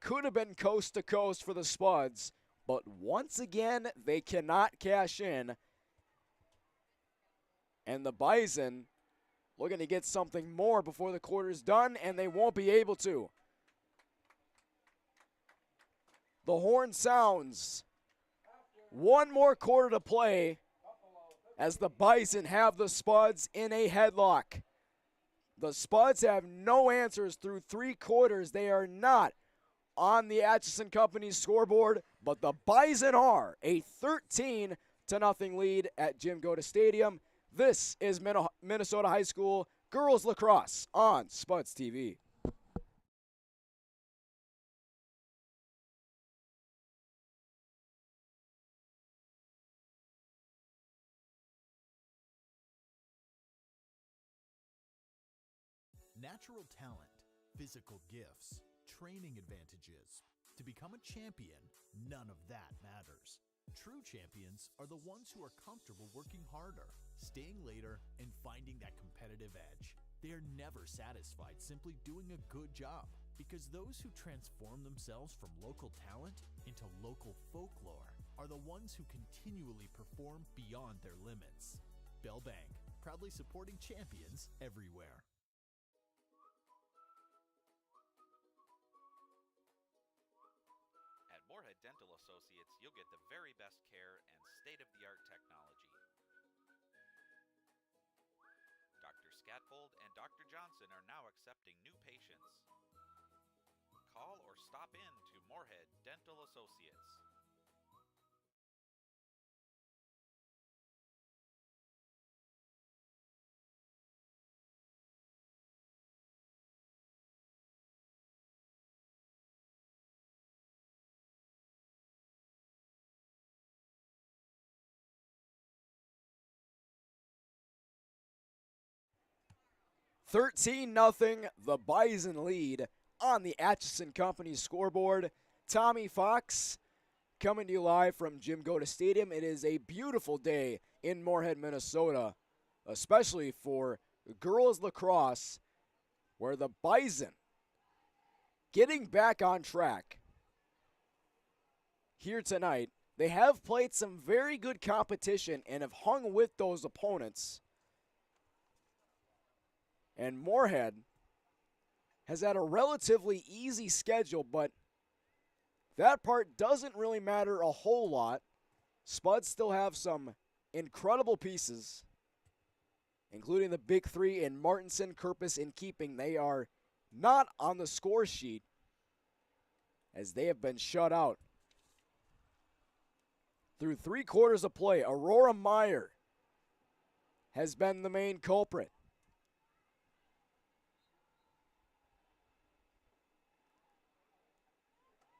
Could have been coast to coast for the Spuds, but once again, they cannot cash in. And the Bison looking to get something more before the quarter's done, and they won't be able to. The horn sounds. 1 more quarter to play as the Bison have the Spuds in a headlock. The Spuds have no answers through 3 quarters. They are not on the Atchison Company's scoreboard, but the Bison are. A 13-0 lead at Jim Goda Stadium. This is Minnesota High School Girls Lacrosse on Spuds TV. Natural talent, physical gifts, training advantages. To become a champion, none of that matters. True champions are the ones who are comfortable working harder, staying later, and finding that competitive edge. They are never satisfied simply doing a good job, because those who transform themselves from local talent into local folklore are the ones who continually perform beyond their limits. Bell Bank, proudly supporting champions everywhere. At Moorhead Dental Associates, you'll get the very best care and state-of-the-art technology. Dr. Scatfold and Dr. Johnson are now accepting new patients. Call or stop in to Moorhead Dental Associates. $13-0, the Bison lead on the Atchison Company scoreboard. Tommy Fox coming to you live from Jim Goda Stadium. It is a beautiful day in Moorhead, Minnesota, especially for girls lacrosse, where the Bison getting back on track here tonight. They have played some very good competition and have hung with those opponents. And Moorhead has had a relatively easy schedule, but that part doesn't really matter a whole lot. Spuds still have some incredible pieces, including the big 3 in Martinson, Kirpus, and Keeping. They are not on the score sheet as they have been shut out. Through 3 quarters of play, Aurora Meyer has been the main culprit.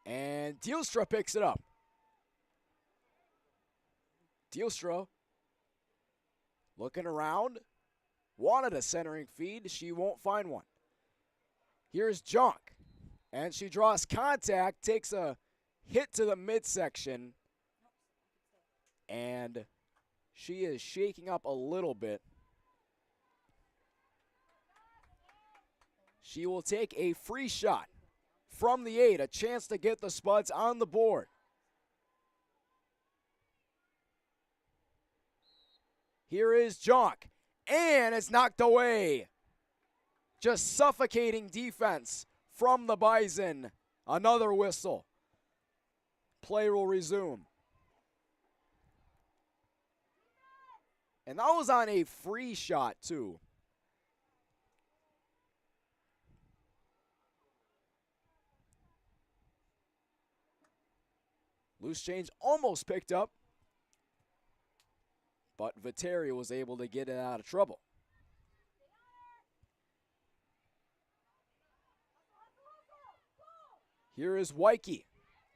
And Dielstra picks it up. Dielstra looking around. Wanted a centering feed. She won't find one. Here's Junk. And she draws contact. Takes a hit to the midsection. And She is shaking up a little bit. She will take a free shot from the 8, a chance to get the Spuds on the board. Here is Jock, and it's knocked away. Just suffocating defense from the Bison. Another whistle. Play will resume. And that was on a free shot, too. Loose change almost picked up, but Viteri was able to get it out of trouble. Here is Wyke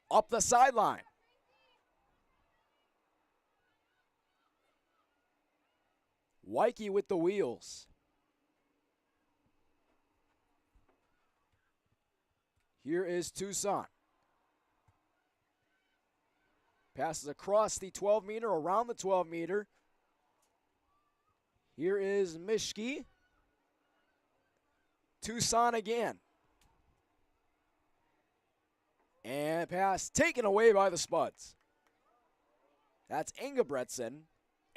up the sideline. Wyke with the wheels. Here is Tucson. Passes across the 12-meter, around the 12-meter. Here is Mishki. Tucson again. And pass taken away by the Spuds. That's Ingebretson.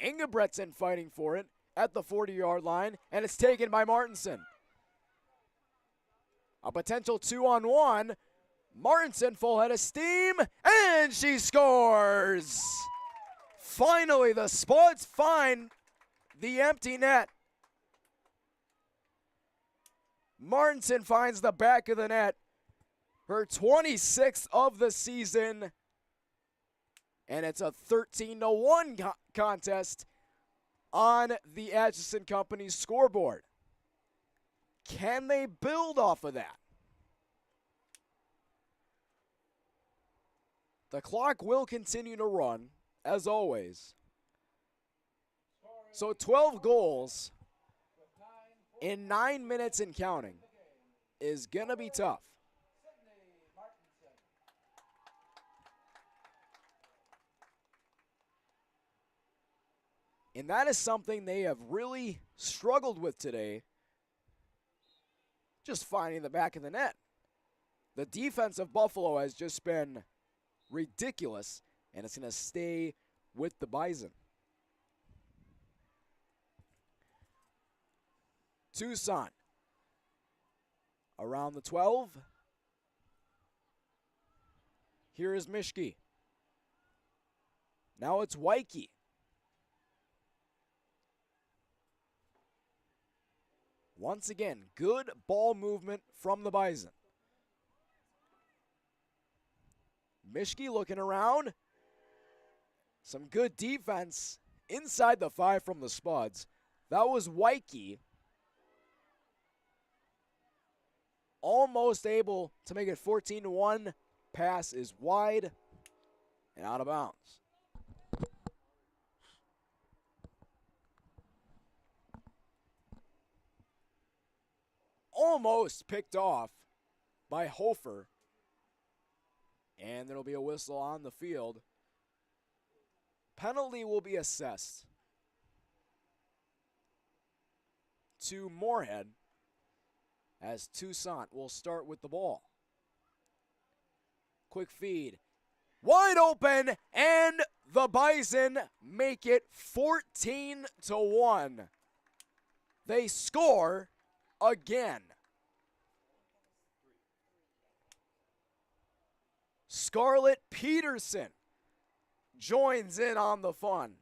Ingebretson fighting for it at the 40-yard line, and it's taken by Martinson. A potential 2-on-1. Martinson full head of steam, and she scores! Finally, the Spuds find the empty net. Martinson finds the back of the net. Her 26th of the season. And it's a 13-1 contest on the Atchison Company's scoreboard. Can they build off of that? The clock will continue to run, as always. So 12 goals in 9 minutes and counting is going to be tough. And that is something they have really struggled with today, just finding the back of the net. The defense of Buffalo has just been ridiculous, and it's going to stay with the Bison. Tucson around the 12. Here is Mishki. Now it's Wyke. Once again, good ball movement from the Bison. Mishki looking around. Some good defense inside the 5 from the Spuds. That was Wyke. Almost able to make it 14-1. Pass is wide and out of bounds. Almost picked off by Hofer. And there will be a whistle on the field. Penalty will be assessed to Moorhead as Toussaint will start with the ball. Quick feed. Wide open, and the Bison make it 14-1. They score again. Scarlett Peterson joins in on the fun.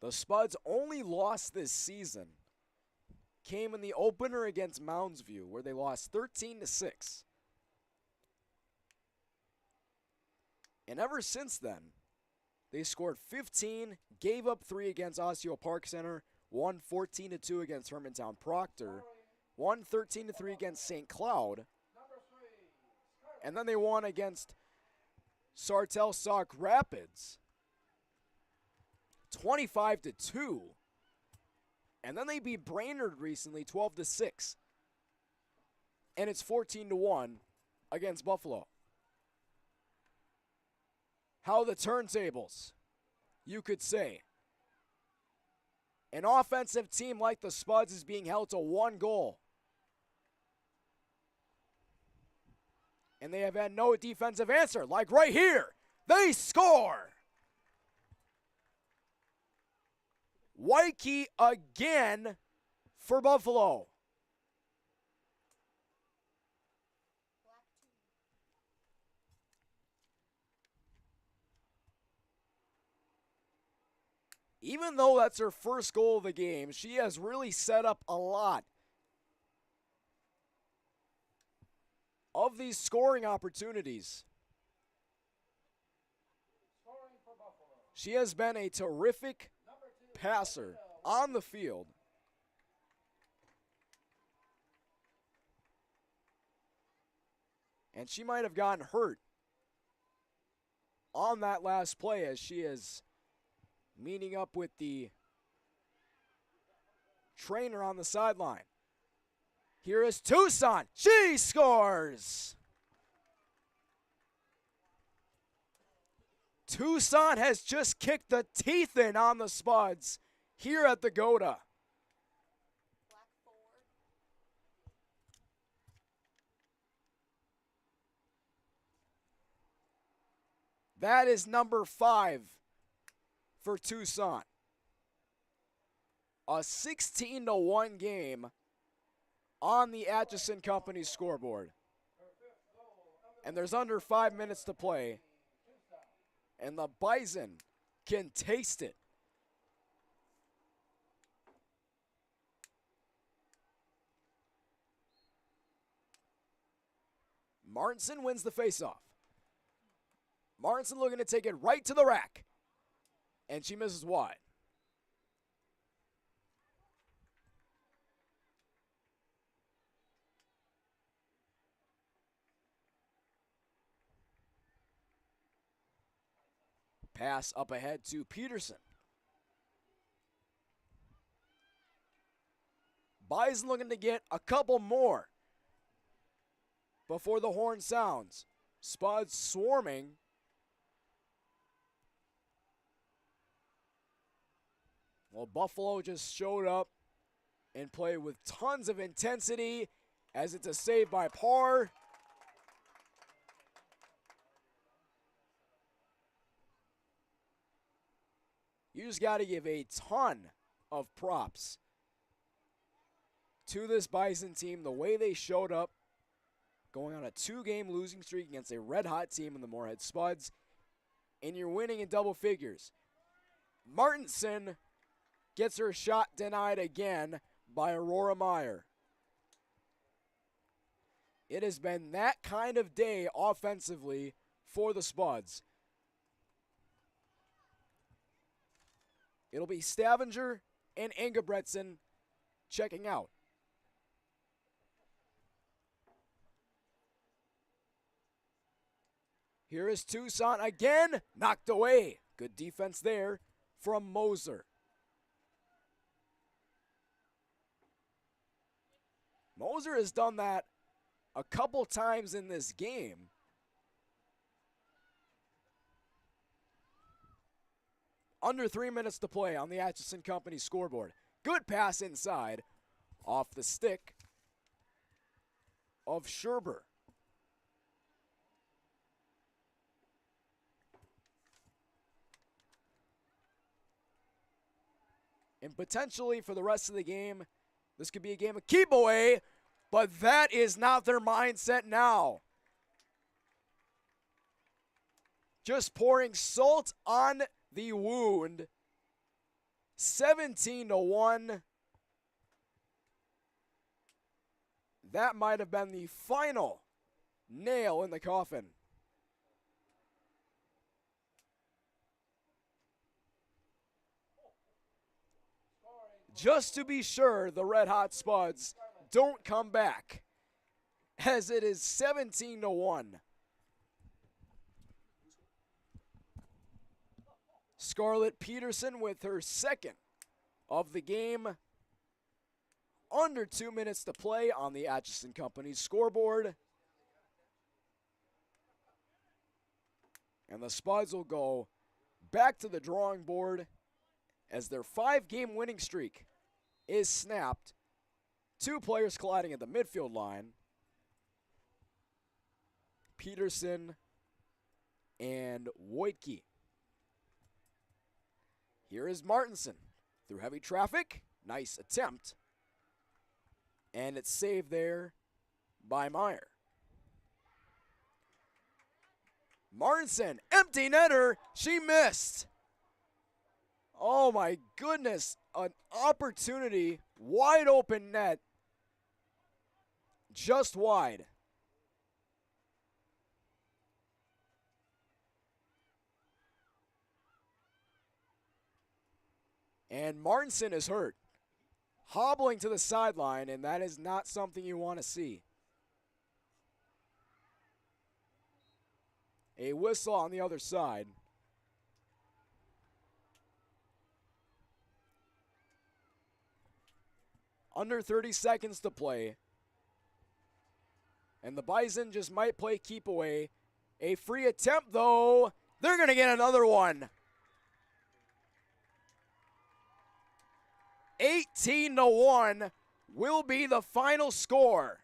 The Spuds' only loss this season came in the opener against Moundsview, where they lost 13-6. And ever since then, they scored 15, gave up 3 against Osseo Park Center, won 14-2 against Hermantown Proctor, won 13-3 against St. Cloud, and then they won against Sartell Sauk Rapids, 25-2. And then they beat Brainerd recently 12-6. And it's 14-1 against Buffalo. How the turntables, you could say. An offensive team like the Spuds is being held to 1 goal. And they have had no defensive answer, like right here. They score! Wyke again for Buffalo. Even though that's her first goal of the game, she has really set up a lot of these scoring opportunities. She has been a terrific passer on the field. And she might have gotten hurt on that last play as she is meeting up with the trainer on the sideline. Here is Tucson. She scores! Tucson has just kicked the teeth in on the Spuds here at the Goda. That is number 5 for Tucson. A 16-1 game on the Atchison Company scoreboard. And there's under 5 minutes to play. And the Bison can taste it. Martinson wins the faceoff. Martinson looking to take it right to the rack. And she misses wide. Pass up ahead to Peterson. Bison looking to get a couple more before the horn sounds. Spuds swarming. Well, Buffalo just showed up and played with tons of intensity as it's a save by Parr. You just got to give a ton of props to this Bison team. The way they showed up, going on a 2-game losing streak against a red-hot team in the Moorhead Spuds, and you're winning in double figures. Martinson gets her shot denied again by Aurora Meyer. It has been that kind of day offensively for the Spuds. It'll be Stavanger and Engebretson checking out. Here is Tucson again, knocked away. Good defense there from Moser. Moser has done that a couple times in this game. Under 3 minutes to play on the Atchison Company scoreboard. Good pass inside off the stick of Scherber. And potentially for the rest of the game, this could be a game of keep away, but that is not their mindset now. Just pouring salt on the wound. 17-1. That might have been the final nail in the coffin. Just to be sure the Red Hot Spuds don't come back, as it is 17-1. Scarlett Peterson with her second of the game under 2 minutes to play on the Atchison Company's scoreboard. And the Spuds will go back to the drawing board as their 5-game winning streak is snapped. 2 players colliding at the midfield line. Peterson and Wojtke. Here is Martinson through heavy traffic. Nice attempt. And it's saved there by Meyer. Martinson, empty netter. She missed. Oh my goodness. An opportunity. Wide open net. Just wide. And Martinson is hurt. Hobbling to the sideline, and that is not something you want to see. A whistle on the other side. Under 30 seconds to play. And the Bison just might play keep away. A free attempt, though. They're going to get another one. 18-1 will be the final score.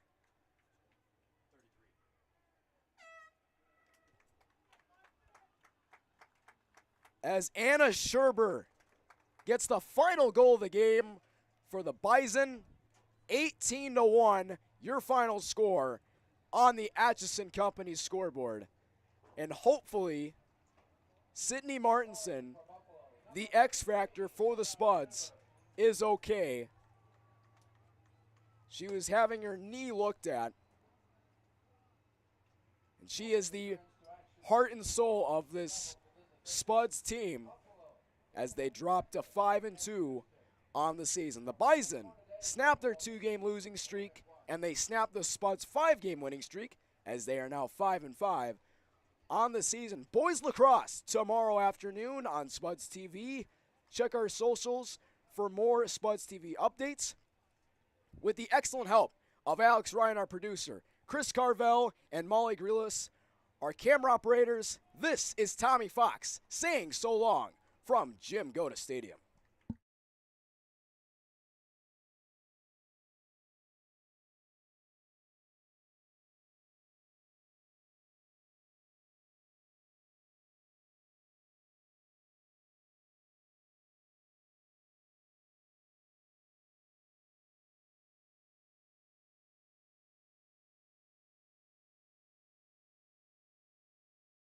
As Anna Scherber gets the final goal of the game for the Bison. 18-1, your final score on the Atchison Company scoreboard. And hopefully, Sydney Martinson, the X factor for the Spuds, is okay. She was having her knee looked at. And she is the heart and soul of this Spuds team as they drop to 5-2 on the season. The Bison snapped their 2-game losing streak, and they snapped the Spuds' 5-game winning streak as they are now 5-5 on the season. Boys lacrosse tomorrow afternoon on Spuds TV. Check our socials for more Spuds TV updates. With the excellent help of Alex Ryan, our producer, Chris Carvel, and Molly Grealis, our camera operators, this is Tommy Fox saying so long from Jim Goda Stadium.